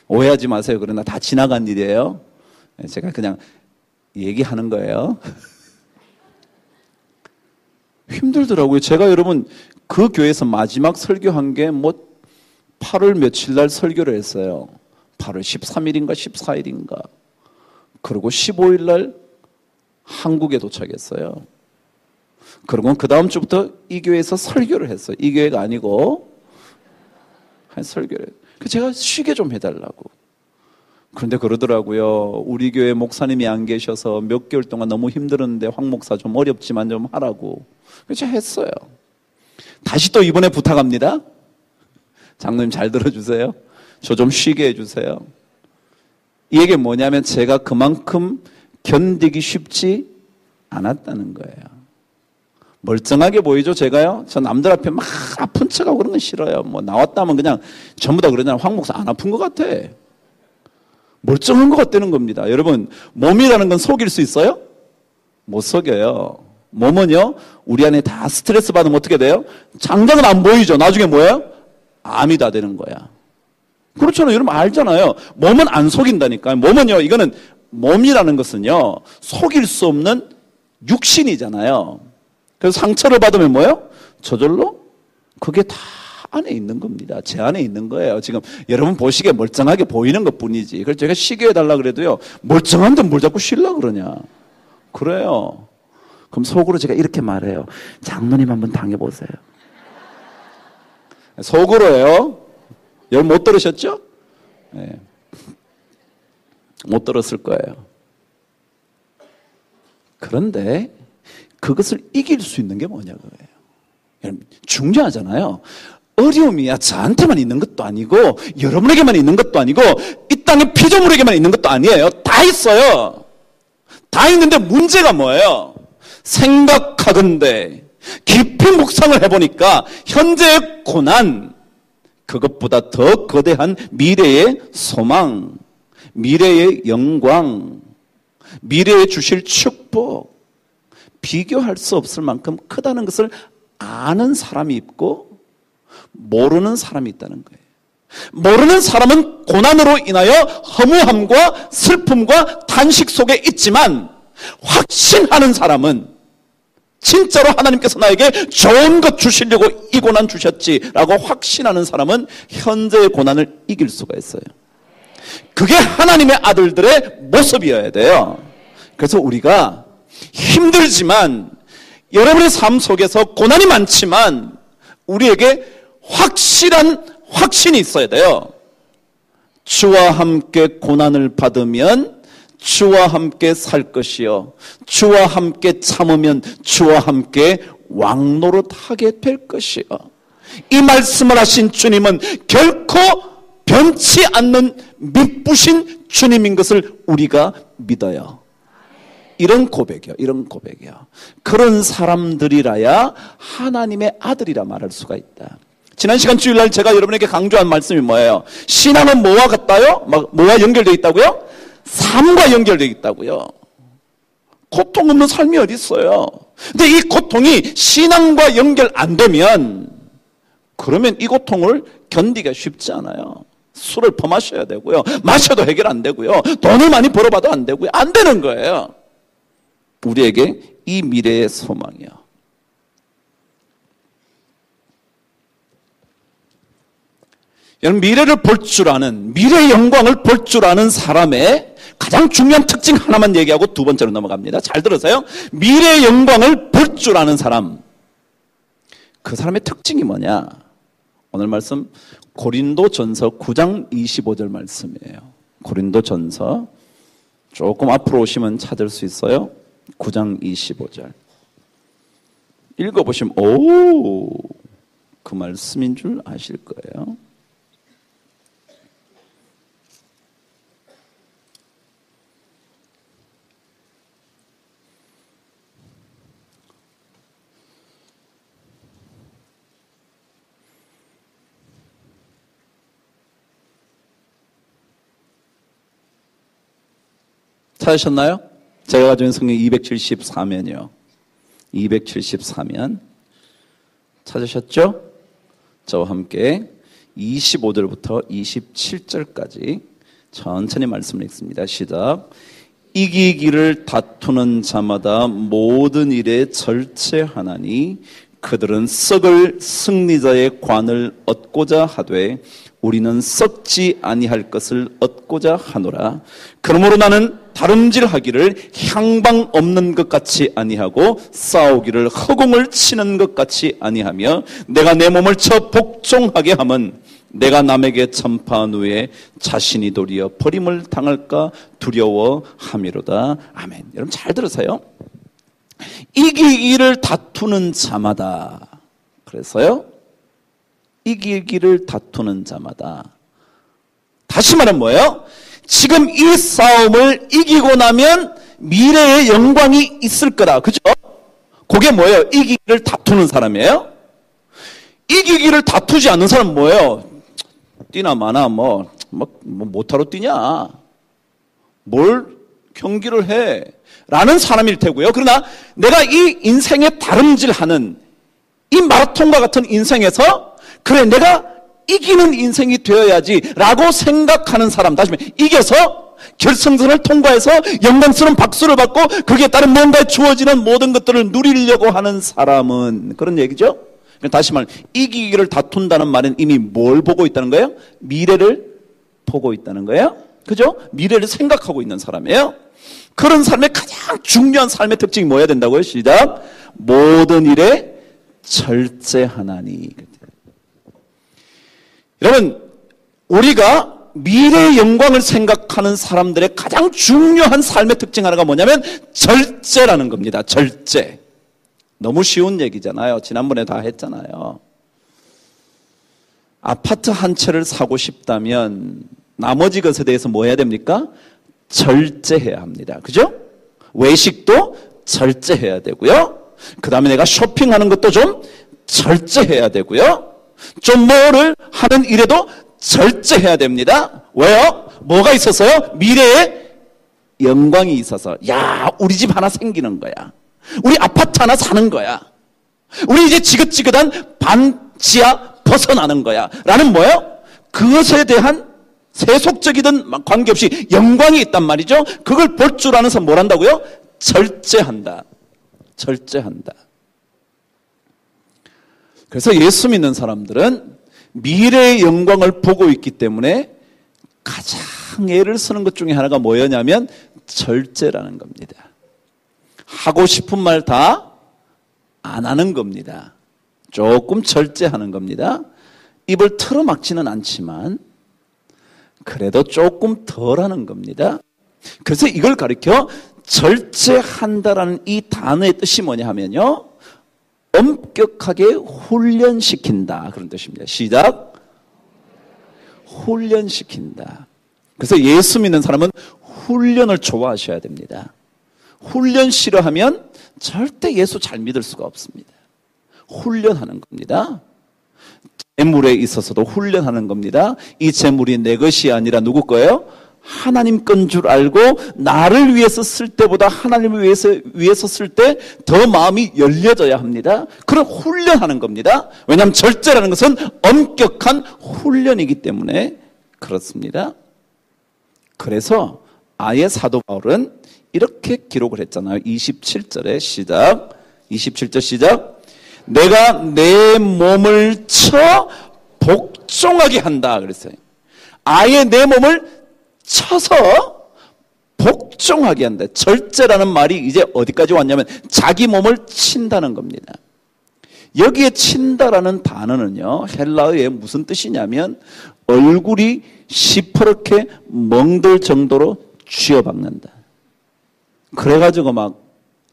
오해하지 마세요. 그러나 다 지나간 일이에요. 제가 그냥 얘기하는 거예요. 힘들더라고요. 제가 여러분 그 교회에서 마지막 설교한 게 8월 며칠 날 설교를 했어요. 8월 13일인가 14일인가. 그리고 15일 날 한국에 도착했어요. 그리고 그 다음 주부터 이 교회에서 설교를 했어요. 이 교회가 아니고 한 설교를. 제가 쉬게 좀 해달라고. 그런데 그러더라고요. 우리 교회 목사님이 안 계셔서 몇 개월 동안 너무 힘들었는데 황 목사 좀 어렵지만 좀 하라고. 그래서 제가 했어요. 다시 또 이번에 부탁합니다. 장로님 잘 들어주세요. 저 좀 쉬게 해주세요. 이 얘기 뭐냐면 제가 그만큼 견디기 쉽지 않았다는 거예요. 멀쩡하게 보이죠, 제가요? 저 남들 앞에 막 아픈 척하고 그런 건 싫어요. 나왔다면 그냥 전부 다 그러잖아요. 황 목사 안 아픈 것 같아. 멀쩡한 것 같다는 겁니다. 여러분, 몸이라는 건 속일 수 있어요? 못 속여요. 몸은요, 우리 안에 다 스트레스 받으면 어떻게 돼요? 장작은 안 보이죠? 나중에 뭐예요? 암이 다 되는 거야. 그렇잖아요. 여러분 알잖아요. 몸은 안 속인다니까요. 몸은요, 이거는 몸이라는 것은요, 속일 수 없는 육신이잖아요. 그래서 상처를 받으면 뭐예요? 저절로 그게 다 안에 있는 겁니다. 제 안에 있는 거예요. 지금 여러분 보시기에 멀쩡하게 보이는 것 뿐이지. 그래서 제가 쉬게 해달라 그래도요, 멀쩡한데 뭘 자꾸 쉬려고 그러냐. 그래요. 그럼 속으로 제가 이렇게 말해요. 장로님 한번 당해보세요. 속으로요. 여러분 못 들으셨죠? 네. 못 들었을 거예요. 그런데 그것을 이길 수 있는 게 뭐냐 그거예요. 여러분, 중요하잖아요. 어려움이야 저한테만 있는 것도 아니고 여러분에게만 있는 것도 아니고 이 땅의 피조물에게만 있는 것도 아니에요. 다 있어요. 다 있는데 문제가 뭐예요? 생각하건대 깊이 묵상을 해보니까 현재의 고난, 그것보다 더 거대한 미래의 소망, 미래의 영광, 미래에 주실 축복, 비교할 수 없을 만큼 크다는 것을 아는 사람이 있고 모르는 사람이 있다는 거예요. 모르는 사람은 고난으로 인하여 허무함과 슬픔과 탄식 속에 있지만 확신하는 사람은 진짜로 하나님께서 나에게 좋은 것 주시려고 이 고난 주셨지라고 확신하는 사람은 현재의 고난을 이길 수가 있어요. 그게 하나님의 아들들의 모습이어야 돼요. 그래서 우리가 힘들지만 여러분의 삶 속에서 고난이 많지만 우리에게 확실한 확신이 있어야 돼요. 주와 함께 고난을 받으면 주와 함께 살 것이요 주와 함께 참으면 주와 함께 왕노릇하게 될 것이요. 이 말씀을 하신 주님은 결코 변치 않는 미쁘신 주님인 것을 우리가 믿어요. 이런 고백이요. 이런 고백이요. 그런 사람들이라야 하나님의 아들이라 말할 수가 있다. 지난 시간 주일날 제가 여러분에게 강조한 말씀이 뭐예요? 신앙은 뭐와 같다요? 뭐와 연결되어 있다고요? 삶과 연결되어 있다고요. 고통 없는 삶이 어디 있어요? 근데 이 고통이 신앙과 연결 안 되면 그러면 이 고통을 견디기가 쉽지 않아요. 술을 퍼마셔야 되고요. 마셔도 해결 안 되고요. 돈을 많이 벌어봐도 안 되고요. 안 되는 거예요. 우리에게 이 미래의 소망이요. 여러분, 미래를 볼 줄 아는, 미래의 영광을 볼 줄 아는 사람의 가장 중요한 특징 하나만 얘기하고 두 번째로 넘어갑니다. 잘 들으세요. 미래의 영광을 볼 줄 아는 사람. 그 사람의 특징이 뭐냐? 오늘 말씀 고린도전서 9장 25절 말씀이에요. 고린도전서 조금 앞으로 오시면 찾을 수 있어요. 9장 25절. 읽어보시면 그 말씀인 줄 아실 거예요. 찾으셨나요? 제가 가지고 있는 성경 274면이요. 274면. 찾으셨죠? 저와 함께 25절부터 27절까지 천천히 말씀을 읽습니다. 시작. 이기기를 다투는 자마다 모든 일에 절제하나니 그들은 썩을 승리자의 관을 얻고자 하되 우리는 썩지 아니할 것을 얻고자 하노라. 그러므로 나는 다름질하기를 향방 없는 것 같이 아니하고 싸우기를 허공을 치는 것 같이 아니하며 내가 내 몸을 쳐 복종하게 함은 내가 남에게 전파한 후에 자신이 도리어 버림을 당할까 두려워함이로다. 아멘. 여러분 잘 들으세요. 이기기를 다투는 자마다. 그래서요. 이기기를 다투는 자마다. 다시 말하면 뭐예요? 지금 이 싸움을 이기고 나면 미래의 영광이 있을 거다. 그죠? 그게 뭐예요? 이기기를 다투는 사람이에요? 이기기를 다투지 않는 사람은 뭐예요? 뛰나 마나 못하러 뛰냐? 뭘 경기를 해? 라는 사람일 테고요. 그러나 내가 이 인생에 다름질하는 이 마라톤과 같은 인생에서 그래 내가 이기는 인생이 되어야지 라고 생각하는 사람, 다시 말해 이겨서 결승선을 통과해서 영광스러운 박수를 받고 거기에 따른 뭔가에 주어지는 모든 것들을 누리려고 하는 사람은 그런 얘기죠. 다시 말해 이기기를 다툰다는 말은 이미 뭘 보고 있다는 거예요? 미래를 보고 있다는 거예요. 그죠? 미래를 생각하고 있는 사람이에요. 그런 삶의 가장 중요한 삶의 특징이 뭐여야 된다고요? 시작. 모든 일에 절제하나니. 여러분, 우리가 미래의 영광을 생각하는 사람들의 가장 중요한 삶의 특징 하나가 뭐냐면 절제라는 겁니다. 절제. 너무 쉬운 얘기잖아요. 지난번에 다 했잖아요. 아파트 한 채를 사고 싶다면 나머지 것에 대해서 뭐 해야 됩니까? 절제해야 합니다. 그죠? 외식도 절제해야 되고요. 그 다음에 내가 쇼핑하는 것도 좀 절제해야 되고요. 좀 뭐를 하는 일에도 절제해야 됩니다. 왜요? 뭐가 있어서요? 미래에 영광이 있어서. 야, 우리 집 하나 생기는 거야. 우리 아파트 하나 사는 거야. 우리 이제 지긋지긋한 반지하 벗어나는 거야. 라는 뭐예요? 그것에 대한 세속적이든 관계없이 영광이 있단 말이죠. 그걸 볼 줄 아는 사람 뭘 한다고요? 절제한다. 절제한다. 그래서 예수 믿는 사람들은 미래의 영광을 보고 있기 때문에 가장 애를 쓰는 것 중에 하나가 뭐였냐면 절제라는 겁니다. 하고 싶은 말 다 안 하는 겁니다. 조금 절제하는 겁니다. 입을 틀어막지는 않지만 그래도 조금 덜 하는 겁니다. 그래서 이걸 가리켜 절제한다라는 이 단어의 뜻이 뭐냐 하면요, 엄격하게 훈련시킨다, 그런 뜻입니다. 시작. 훈련시킨다. 그래서 예수 믿는 사람은 훈련을 좋아하셔야 됩니다. 훈련 싫어하면 절대 예수 잘 믿을 수가 없습니다. 훈련하는 겁니다. 재물에 있어서도 훈련하는 겁니다. 이 재물이 내 것이 아니라 누구 거예요? 하나님 건 줄 알고 나를 위해서 쓸 때보다 하나님을 위해서 쓸 때 더 마음이 열려져야 합니다. 그런 훈련하는 겁니다. 왜냐하면 절제라는 것은 엄격한 훈련이기 때문에 그렇습니다. 그래서 아예 사도 바울은 이렇게 기록을 했잖아요. 27절에 시작. 27절 시작. 내가 내 몸을 쳐 복종하게 한다 그랬어요. 아예 내 몸을 쳐서 복종하게 한다. 절제라는 말이 이제 어디까지 왔냐면 자기 몸을 친다는 겁니다. 여기에 친다라는 단어는요, 헬라어에 무슨 뜻이냐면 얼굴이 시퍼렇게 멍들 정도로 쥐어박는다. 그래가지고 막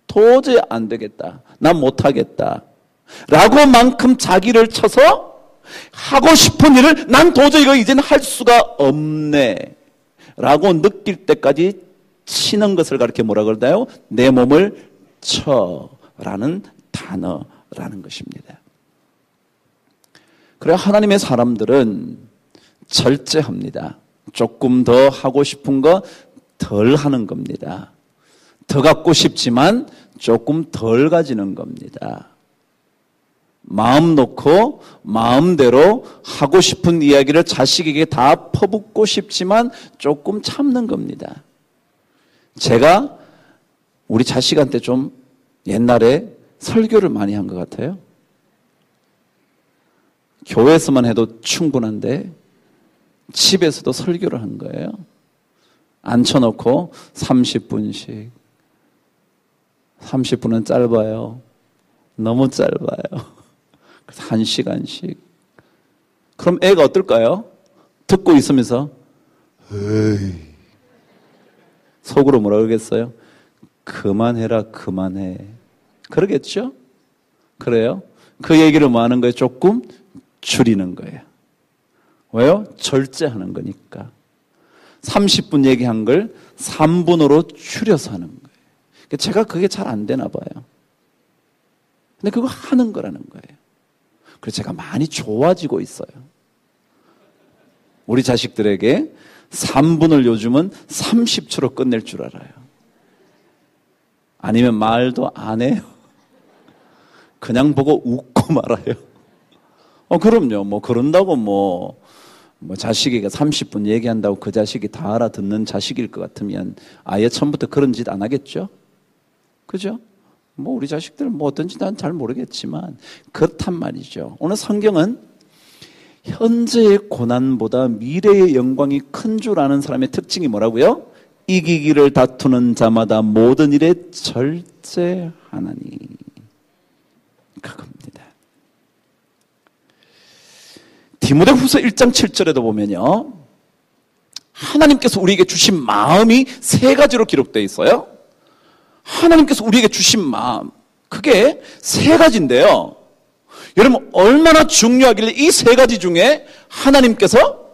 도저히 안 되겠다, 난 못하겠다 라고 만큼 자기를 쳐서 하고 싶은 일을 난 도저히 이거 이제는 할 수가 없네 라고 느낄 때까지 치는 것을 가리켜 뭐라 그러나요? 내 몸을 쳐라는 단어라는 것입니다. 그래, 하나님의 사람들은 절제합니다. 조금 더 하고 싶은 거 덜 하는 겁니다. 더 갖고 싶지만 조금 덜 가지는 겁니다. 마음 놓고 마음대로 하고 싶은 이야기를 자식에게 다 퍼붓고 싶지만 조금 참는 겁니다. 제가 우리 자식한테 좀 옛날에 설교를 많이 한 것 같아요. 교회에서만 해도 충분한데 집에서도 설교를 한 거예요. 앉혀놓고 30분씩. 30분은 짧아요. 너무 짧아요. 그래서 1시간씩. 그럼 애가 어떨까요? 듣고 있으면서 에이, 속으로 뭐라 그러겠어요? 그만해라, 그만해. 그러겠죠? 그래요? 그 얘기를 뭐 하는 거예요? 조금 줄이는 거예요. 왜요? 절제하는 거니까. 30분 얘기한 걸 3분으로 줄여서 하는 거예요. 제가 그게 잘 안 되나 봐요. 근데 그거 하는 거라는 거예요. 그래서 제가 많이 좋아지고 있어요. 우리 자식들에게 3분을 요즘은 30초로 끝낼 줄 알아요. 아니면 말도 안 해요. 그냥 보고 웃고 말아요. 그럼요. 뭐 그런다고 뭐 자식에게 30분 얘기한다고 그 자식이 다 알아듣는 자식일 것 같으면 아예 처음부터 그런 짓 안 하겠죠? 그죠? 뭐 우리 자식들은 뭐 어떤지 난 잘 모르겠지만 그렇단 말이죠. 오늘 성경은 현재의 고난보다 미래의 영광이 큰 줄 아는 사람의 특징이 뭐라고요? 이기기를 다투는 자마다 모든 일에 절제하나니. 그겁니다. 디모데후서 1장 7절에도 보면요, 하나님께서 우리에게 주신 마음이 세 가지로 기록되어 있어요. 하나님께서 우리에게 주신 마음, 그게 세 가지인데요. 여러분, 얼마나 중요하길래 이 세 가지 중에 하나님께서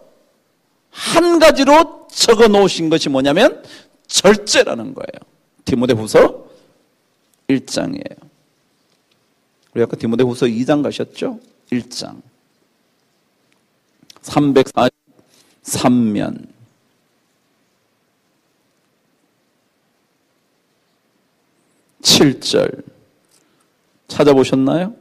한 가지로 적어 놓으신 것이 뭐냐면 절제라는 거예요. 디모데후서 1장이에요. 우리 아까 디모데후서 2장 가셨죠? 1장. 343면. 7절. 찾아보셨나요?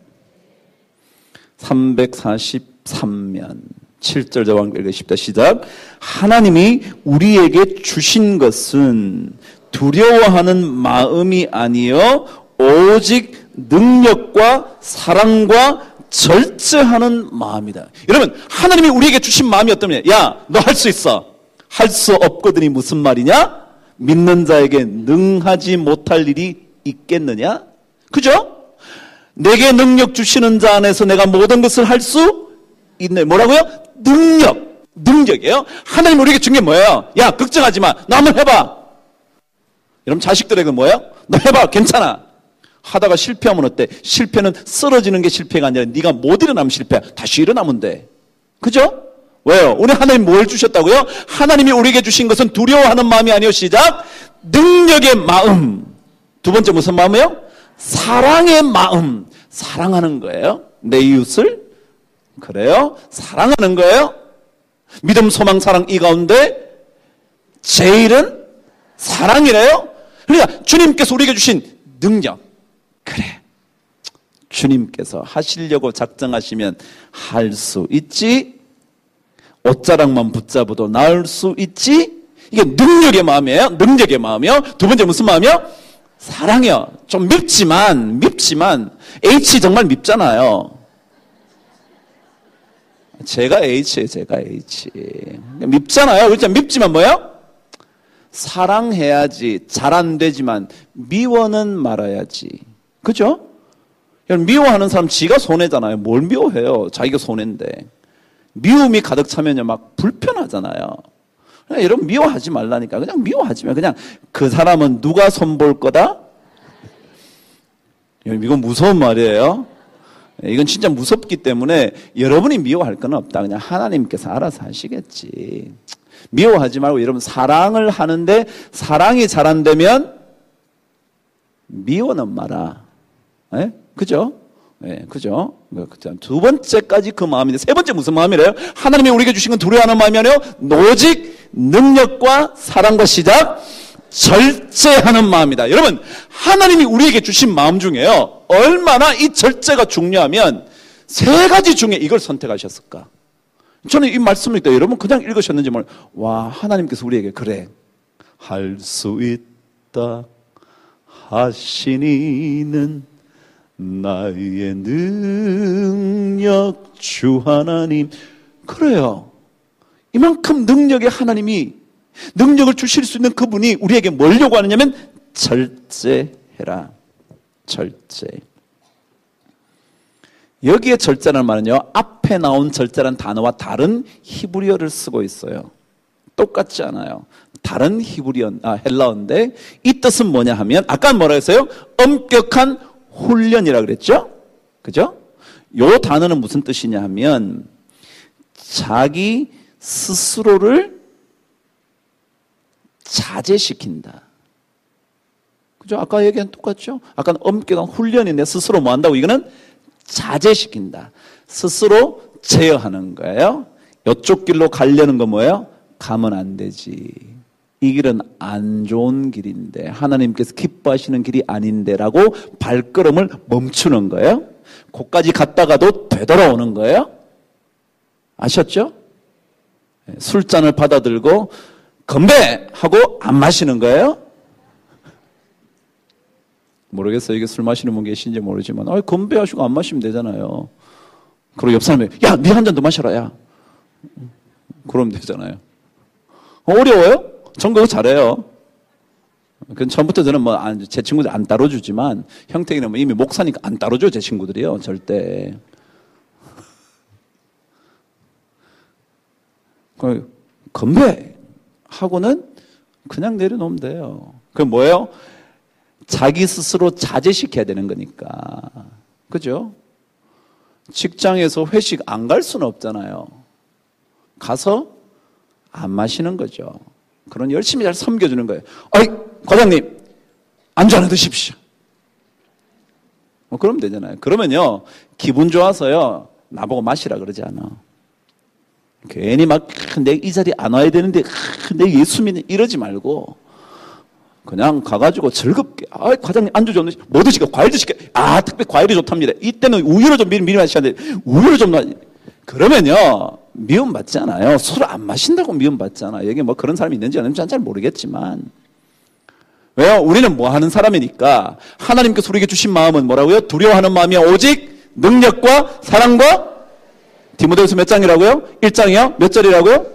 343면. 7절 저와 읽으십시다. 시작. 하나님이 우리에게 주신 것은 두려워하는 마음이 아니요 오직 능력과 사랑과 절제하는 마음이다. 여러분, 하나님이 우리에게 주신 마음이 어떠냐? 야, 너 할 수 있어. 할 수 없거든이 무슨 말이냐? 믿는 자에게 능하지 못할 일이 있겠느냐? 그죠? 내게 능력 주시는 자 안에서 내가 모든 것을 할 수 있네. 뭐라고요? 능력이에요. 하나님 우리에게 준 게 뭐예요? 야, 걱정하지 마. 너 한번 해봐. 여러분, 자식들에게 뭐예요? 너 해봐. 괜찮아. 하다가 실패하면 어때? 실패는 쓰러지는 게 실패가 아니라 네가 못 일어나면 실패야. 다시 일어나면 돼. 그죠? 왜요? 우리 하나님 뭘 주셨다고요? 하나님이 우리에게 주신 것은 두려워하는 마음이 아니요. 시작. 능력의 마음. 두 번째 무슨 마음이에요? 사랑의 마음. 사랑하는 거예요. 내 이웃을. 그래요? 사랑하는 거예요. 믿음, 소망, 사랑 이 가운데 제일은 사랑이래요. 그러니까 주님께서 우리에게 주신 능력. 그래. 주님께서 하시려고 작정하시면 할 수 있지. 옷자락만 붙잡아도 나을 수 있지. 이게 능력의 마음이에요. 능력의 마음이요. 두 번째 무슨 마음이요? 사랑이요. 좀 밉지만 H 정말 밉잖아요. 제가 H예요. 제가 H. 밉잖아요. 그렇죠? 밉지만 뭐예요? 사랑해야지. 잘 안 되지만 미워는 말아야지. 그죠? 미워하는 사람 지가 손해잖아요. 뭘 미워해요? 자기가 손해인데. 미움이 가득 차면요 막 불편하잖아요. 그냥 여러분 미워하지 말라니까. 그냥 미워하지 마. 그냥 그 사람은 누가 손볼 거다? 이건 무서운 말이에요. 이건 진짜 무섭기 때문에 여러분이 미워할 건 없다. 그냥 하나님께서 알아서 하시겠지. 미워하지 말고 여러분 사랑을 하는데 사랑이 잘 안 되면 미워는 마라. 네? 그죠? 네, 그죠? 두 번째까지 그 마음인데 세 번째 무슨 마음이래요? 하나님이 우리에게 주신 건 두려워하는 마음이 아니에요. 오직 능력과 사랑과 시작 절제하는 마음이다. 여러분, 하나님이 우리에게 주신 마음 중에요. 얼마나 이 절제가 중요하면 세 가지 중에 이걸 선택하셨을까? 저는 이 말씀을 읽다 여러분 그냥 읽으셨는지 몰라요. 와, 하나님께서 우리에게 그래. 할 수 있다 하시니는 나의 능력 주 하나님. 그래요. 이만큼 능력의 하나님이 능력을 주실 수 있는 그분이 우리에게 뭘 요구하느냐면 절제해라. 절제. 여기에 절제라는 말은요, 앞에 나온 절제라는 단어와 다른 히브리어를 쓰고 있어요. 똑같지 않아요. 다른 헬라어인데 이 뜻은 뭐냐 하면 아까 뭐라 했어요? 엄격한 훈련이라 그랬죠? 그죠? 요 단어는 무슨 뜻이냐 하면 자기 스스로를 자제시킨다. 그죠? 아까 얘기한 똑같죠? 아까는 엄격한 훈련인데 스스로 뭐 한다고? 이거는 자제시킨다. 스스로 제어하는 거예요. 이쪽 길로 가려는 거 뭐예요? 가면 안 되지. 이 길은 안 좋은 길인데 하나님께서 기뻐하시는 길이 아닌데 라고 발걸음을 멈추는 거예요. 거기까지 갔다가도 되돌아오는 거예요. 아셨죠? 술잔을 받아들고 건배하고 안 마시는 거예요. 모르겠어요. 이게 술 마시는 분 계신지 모르지만 건배하시고 안 마시면 되잖아요. 그리고 옆 사람이 야, 네 한 잔 더 마셔라. 야. 그러면 되잖아요. 어려워요? 전 그거 잘해요. 처음부터 저는 제 친구들 안 따라주지만 형택이는 이미 목사니까 안 따라줘. 제 친구들이요. 절대. 건배 하고는 그냥 내려놓으면 돼요. 그게 뭐예요? 자기 스스로 자제시켜야 되는 거니까. 그죠? 직장에서 회식 안 갈 수는 없잖아요. 가서 안 마시는 거죠. 그런 열심히 잘 섬겨주는 거예요. 어이, 과장님, 안주 하나 드십시오. 뭐 그러면 되잖아요. 그러면요, 기분 좋아서요, 나보고 마시라 그러지 않아. 괜히 막, 내 이 자리에 안 와야 되는데, 내 예수 믿는, 이러지 말고, 그냥 가가지고 즐겁게, 아, 과장님 안주 좀 드시고, 뭐 드실까? 과일 드실까? 아, 특별히 과일이 좋답니다. 이때는 우유를 좀 미리 마셔야 돼. 우유를 좀 그러면요, 미움받지 않아요. 술 안 마신다고 미움받지 않아요. 여기 뭐 그런 사람이 있는지 없는지 잘 모르겠지만. 왜요? 우리는 뭐 하는 사람이니까 하나님께서 우리에게 주신 마음은 뭐라고요? 두려워하는 마음이 오직 능력과 사랑과 디모데후서 몇 장이라고요? 1장이요? 몇 절이라고요?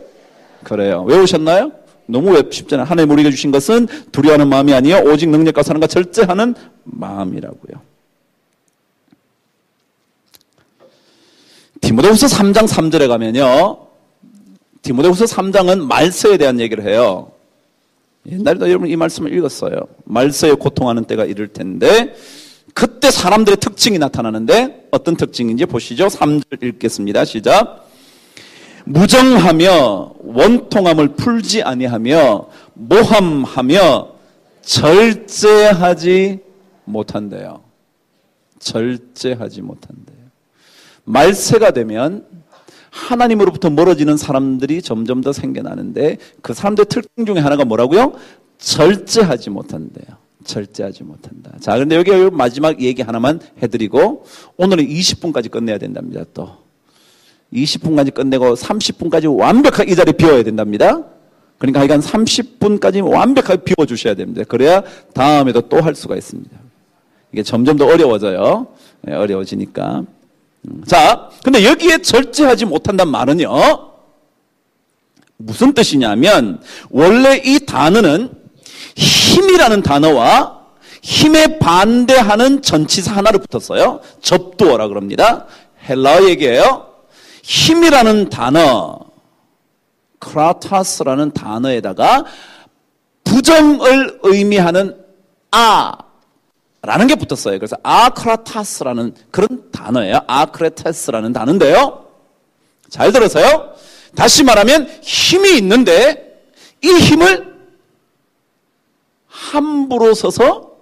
그래요. 외우셨나요? 너무 쉽잖아요. 하나님 우리에게 주신 것은 두려워하는 마음이 아니요 오직 능력과 사랑과 절제하는 마음이라고요. 디모데후서 3장 3절에 가면요, 디모데후서 3장은 말세에 대한 얘기를 해요. 옛날에도 여러분 이 말씀을 읽었어요. 말세에 고통하는 때가 이를 텐데 그때 사람들의 특징이 나타나는데 어떤 특징인지 보시죠. 3절 읽겠습니다. 시작. 무정하며 원통함을 풀지 아니하며 모함하며 절제하지 못한대요. 절제하지 못한대요. 말세가 되면 하나님으로부터 멀어지는 사람들이 점점 더 생겨나는데 그 사람들의 특징 중에 하나가 뭐라고요? 절제하지 못한대요. 절제하지 못한다. 자, 그런데 여기 마지막 얘기 하나만 해드리고 오늘은 20분까지 끝내야 된답니다. 또 20분까지 끝내고 30분까지 완벽하게 이 자리 비워야 된답니다. 그러니까 하여간 30분까지 완벽하게 비워주셔야 됩니다. 그래야 다음에도 또 할 수가 있습니다. 이게 점점 더 어려워져요. 네, 어려워지니까. 자, 근데 여기에 절제하지 못한다는 말은요, 무슨 뜻이냐면 원래 이 단어는 힘이라는 단어와 힘에 반대하는 전치사 하나를 붙었어요. 접두어라 그럽니다. 헬라어 얘기예요. 힘이라는 단어, 크라타스라는 단어에다가 부정을 의미하는 라는 게 붙었어요. 그래서 아크라타스라는 그런 단어예요. 아크레테스라는 단어인데요. 잘 들으세요. 다시 말하면 힘이 있는데 이 힘을 함부로 써서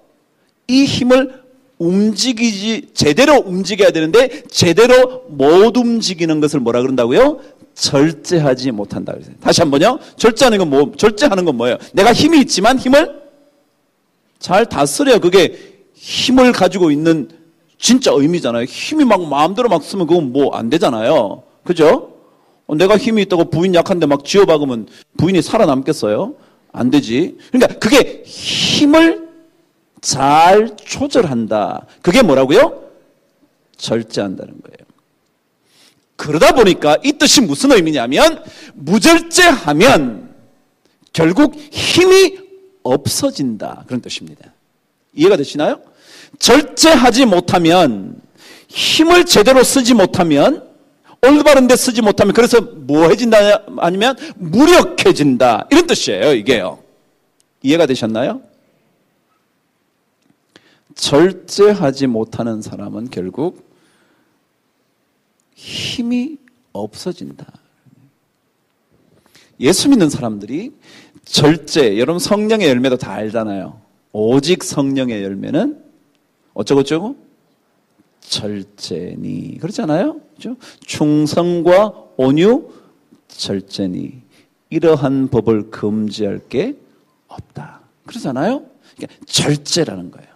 이 힘을 제대로 움직여야 되는데 제대로 못 움직이는 것을 뭐라 그런다고요? 절제하지 못한다. 다시 한번요. 절제하는 건 뭐예요? 내가 힘이 있지만 힘을 잘 다스려야 그게 힘을 가지고 있는 진짜 의미잖아요. 힘이 막 마음대로 막 쓰면 그건 뭐 안 되잖아요. 그죠? 내가 힘이 있다고 부인 약한데 막 쥐어박으면 부인이 살아남겠어요? 안 되지. 그러니까 그게 힘을 잘 조절한다. 그게 뭐라고요? 절제한다는 거예요. 그러다 보니까 이 뜻이 무슨 의미냐면 무절제하면 결국 힘이 없어진다. 그런 뜻입니다. 이해가 되시나요? 절제하지 못하면 힘을 제대로 쓰지 못하면 올바른 데 쓰지 못하면 그래서 뭐해진다 아니면 무력해진다. 이런 뜻이에요. 이게요. 이해가 되셨나요? 절제하지 못하는 사람은 결국 힘이 없어진다. 예수 믿는 사람들이 절제, 여러분 성령의 열매도 다 알잖아요. 오직 성령의 열매는 어쩌고저쩌고? 절제니. 그렇잖아요? 그렇죠? 충성과 온유, 절제니. 이러한 법을 금지할 게 없다. 그러잖아요? 그러니까 절제라는 거예요.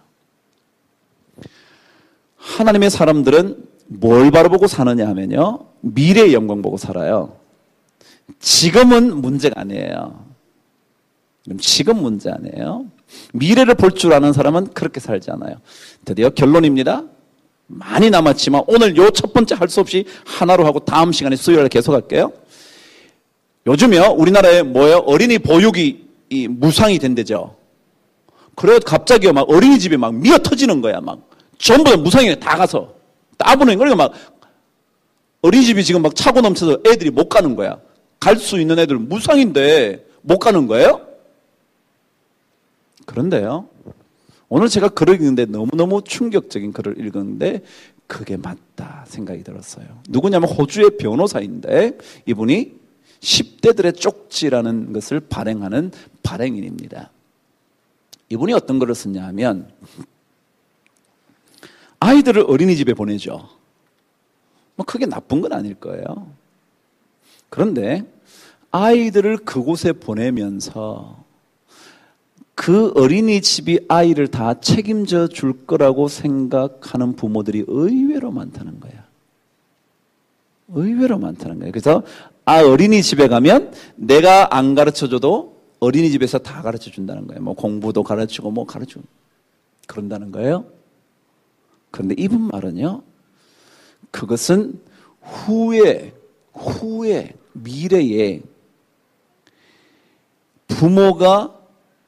하나님의 사람들은 뭘 바라보고 사느냐 하면요. 미래의 영광 보고 살아요. 지금은 문제가 아니에요. 지금 문제 아니에요. 미래를 볼 줄 아는 사람은 그렇게 살지 않아요. 드디어 결론입니다. 많이 남았지만 오늘 요 첫 번째 할 수 없이 하나로 하고 다음 시간에 수요일에 계속할게요. 요즘요 우리나라에 뭐예요? 어린이 보육이 무상이 된대죠. 그래서 갑자기 막 어린이집이 막 미어 터지는 거야. 막 전부 다 무상이 다 가서 따분해. 그러니까 막 어린이집이 지금 막 차고 넘쳐서 애들이 못 가는 거야. 갈 수 있는 애들은 무상인데 못 가는 거예요? 그런데요, 오늘 제가 글을 읽는데 너무너무 충격적인 글을 읽었는데 그게 맞다 생각이 들었어요. 누구냐면 호주의 변호사인데 이분이 10대들의 쪽지라는 것을 발행하는 발행인입니다. 이분이 어떤 글을 썼냐 하면 아이들을 어린이집에 보내죠. 뭐 크게 나쁜 건 아닐 거예요. 그런데 아이들을 그곳에 보내면서 그 어린이집이 아이를 다 책임져 줄 거라고 생각하는 부모들이 의외로 많다는 거야. 의외로 많다는 거예요. 그래서 어린이집에 가면 내가 안 가르쳐줘도 어린이집에서 다 가르쳐 준다는 거예요. 뭐 공부도 가르치고 뭐 가르치고 그런다는 거예요. 그런데 이분 말은요, 그것은 후에 미래에 부모가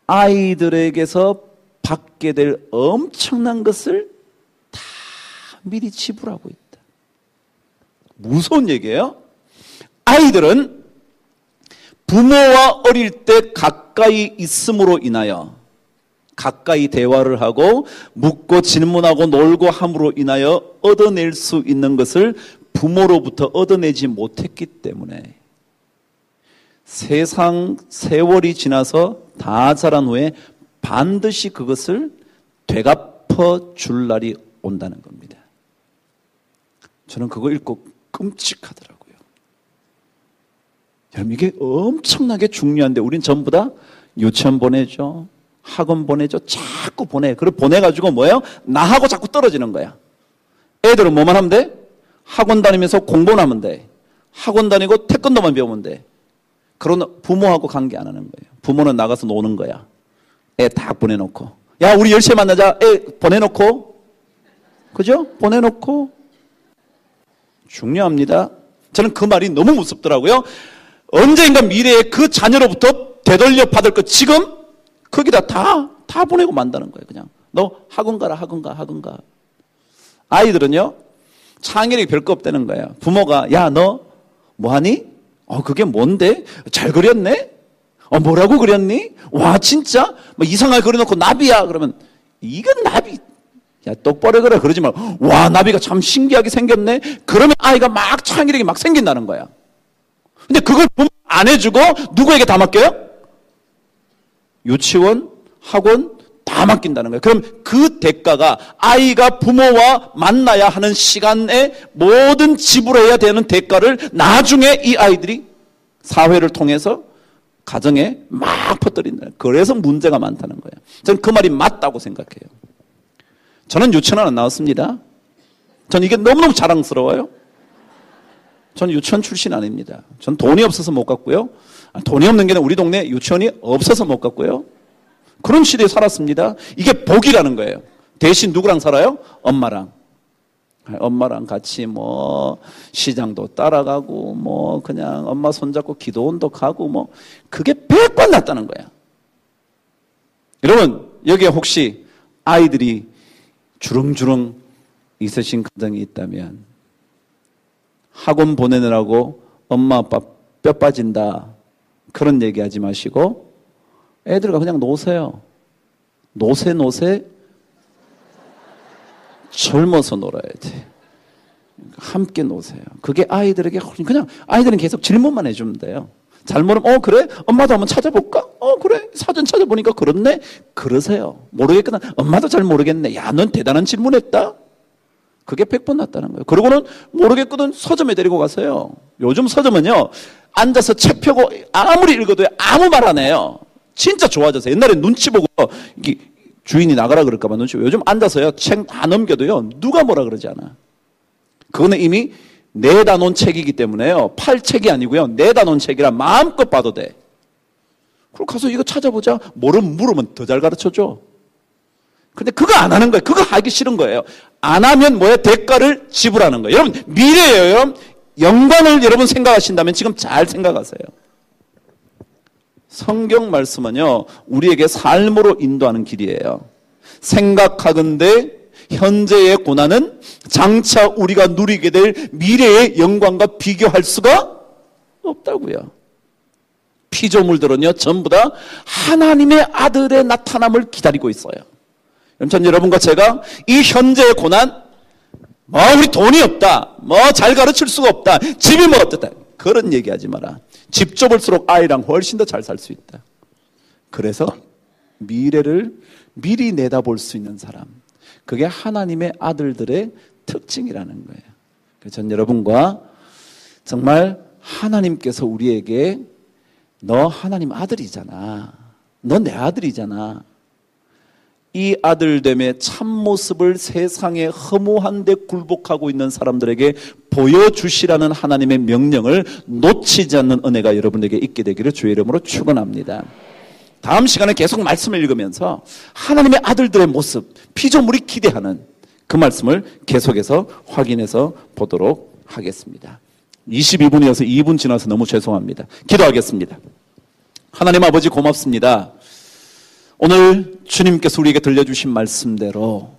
아이들에게서 받게 될 엄청난 것을 다 미리 지불하고 있다. 무서운 얘기예요. 아이들은 부모와 어릴 때 가까이 있음으로 인하여, 가까이 대화를 하고 묻고 질문하고 놀고 함으로 인하여 얻어낼 수 있는 것을 부모로부터 얻어내지 못했기 때문에 세월이 지나서 다 자란 후에 반드시 그것을 되갚아 줄 날이 온다는 겁니다. 저는 그거 읽고 끔찍하더라고요. 여러분, 이게 엄청나게 중요한데 우린 전부 다 유치원 보내죠, 학원 보내죠, 자꾸 보내. 그걸 보내가지고 뭐예요? 나하고 자꾸 떨어지는 거야. 애들은 뭐만 하면 돼? 학원 다니면서 공부만 하면 돼. 학원 다니고 태권도만 배우면 돼. 그러나 부모하고 관계 안 하는 거예요. 부모는 나가서 노는 거야. 애 다 보내놓고. 야, 우리 10시에 만나자. 애 보내놓고. 그죠? 보내놓고. 중요합니다. 저는 그 말이 너무 무섭더라고요. 언젠가 미래에 그 자녀로부터 되돌려 받을 것 지금 거기다 다 보내고 만다는 거예요. 그냥 너 학원 가라, 학원 가. 아이들은요, 창의력이 별거 없다는 거예요. 부모가 야, 너 뭐하니? 그게 뭔데? 잘 그렸네? 뭐라고 그렸니? 와, 진짜? 뭐 이상하게 그려놓고 나비야. 그러면 이건 나비. 야, 똑바로 그래. 그러지 말고 와, 나비가 참 신기하게 생겼네. 그러면 아이가 막 창의력이 막 생긴다는 거야. 근데 그걸 부모 안 해주고 누구에게 다 맡겨요? 유치원, 학원 다 맡긴다는 거예요. 그럼 그 대가가 아이가 부모와 만나야 하는 시간에 모든 지불해야 되는 대가를 나중에 이 아이들이 사회를 통해서 가정에 막 퍼뜨린다. 그래서 문제가 많다는 거예요. 저는 그 말이 맞다고 생각해요. 저는 유치원 안 나왔습니다. 저는 이게 너무너무 자랑스러워요. 저는 유치원 출신 아닙니다. 전 돈이 없어서 못 갔고요. 돈이 없는 게 아니라 우리 동네 유치원이 없어서 못 갔고요. 그런 시대에 살았습니다. 이게 복이라는 거예요. 대신 누구랑 살아요? 엄마랑. 엄마랑 같이 뭐 시장도 따라가고 뭐 그냥 엄마 손잡고 기도원도 가고 뭐 그게 100번 낫다는 거야. 여러분, 여기에 혹시 아이들이 주렁주렁 있으신 가정이 있다면 학원 보내느라고 엄마 아빠 뼈 빠진다 그런 얘기하지 마시고 애들과 그냥 노세요. 노세 젊어서 놀아야 돼. 함께 노세요. 그게 아이들에게 그냥 아이들은 계속 질문만 해주면 돼요. 잘 모르면 그래? 엄마도 한번 찾아볼까? 그래? 사전 찾아보니까 그렇네? 그러세요. 모르겠구나. 엄마도 잘 모르겠네. 야, 넌 대단한 질문했다? 그게 100번 낫다는 거예요. 그러고는 모르겠거든 서점에 데리고 가세요. 요즘 서점은요, 앉아서 책 펴고 아무리 읽어도 아무 말 안 해요. 진짜 좋아져서. 옛날에 눈치 보고 주인이 나가라 그럴까봐 눈치 보고. 요즘 앉아서요, 책 다 넘겨도요, 누가 뭐라 그러지 않아. 그거는 이미 내다 놓은 책이기 때문에요. 팔 책이 아니고요. 내다 놓은 책이라 마음껏 봐도 돼. 그럼 가서 이거 찾아보자. 물으면 더 잘 가르쳐줘. 근데 그거 안 하는 거예요. 그거 하기 싫은 거예요. 안 하면 뭐예요? 대가를 지불하는 거예요. 여러분, 미래예요. 영광을 여러분 생각하신다면 지금 잘 생각하세요. 성경 말씀은요, 우리에게 삶으로 인도하는 길이에요. 생각하건대 현재의 고난은 장차 우리가 누리게 될 미래의 영광과 비교할 수가 없다고요. 피조물들은요 전부 다 하나님의 아들의 나타남을 기다리고 있어요. 전 여러분과 제가 이 현재의 고난, 우리 돈이 없다, 잘 가르칠 수가 없다, 집이 어떻다, 그런 얘기하지 마라. 집 좁을수록 아이랑 훨씬 더 잘 살 수 있다. 그래서 미래를 미리 내다볼 수 있는 사람, 그게 하나님의 아들들의 특징이라는 거예요. 그래서 전 여러분과 정말 하나님께서 우리에게 너 하나님 아들이잖아, 너 내 아들이잖아, 이 아들됨의 참모습을 세상에 허무한 데 굴복하고 있는 사람들에게 보여주시라는 하나님의 명령을 놓치지 않는 은혜가 여러분에게 있게 되기를 주의 이름으로 축원합니다. 다음 시간에 계속 말씀을 읽으면서 하나님의 아들들의 모습, 피조물이 기대하는 그 말씀을 계속해서 확인해서 보도록 하겠습니다. 22분이어서 2분 지나서 너무 죄송합니다. 기도하겠습니다. 하나님 아버지 고맙습니다. 오늘 주님께서 우리에게 들려주신 말씀대로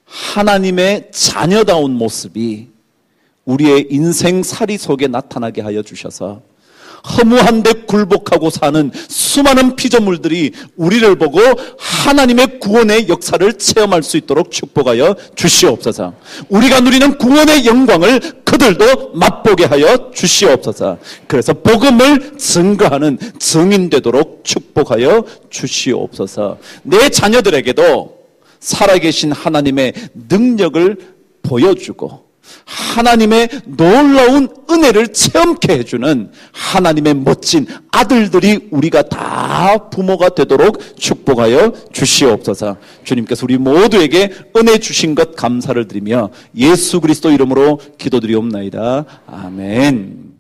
하나님의 자녀다운 모습이 우리의 인생살이 속에 나타나게 하여 주셔서 허무한 데 굴복하고 사는 수많은 피조물들이 우리를 보고 하나님의 구원의 역사를 체험할 수 있도록 축복하여 주시옵소서. 우리가 누리는 구원의 영광을 그들도 맛보게 하여 주시옵소서. 그래서 복음을 증거하는 증인 되도록 축복하여 주시옵소서. 내 자녀들에게도 살아계신 하나님의 능력을 보여주고 하나님의 놀라운 은혜를 체험케 해주는 하나님의 멋진 아들들이 우리가 다 부모가 되도록 축복하여 주시옵소서. 주님께서 우리 모두에게 은혜 주신 것 감사를 드리며 예수 그리스도 이름으로 기도드리옵나이다. 아멘.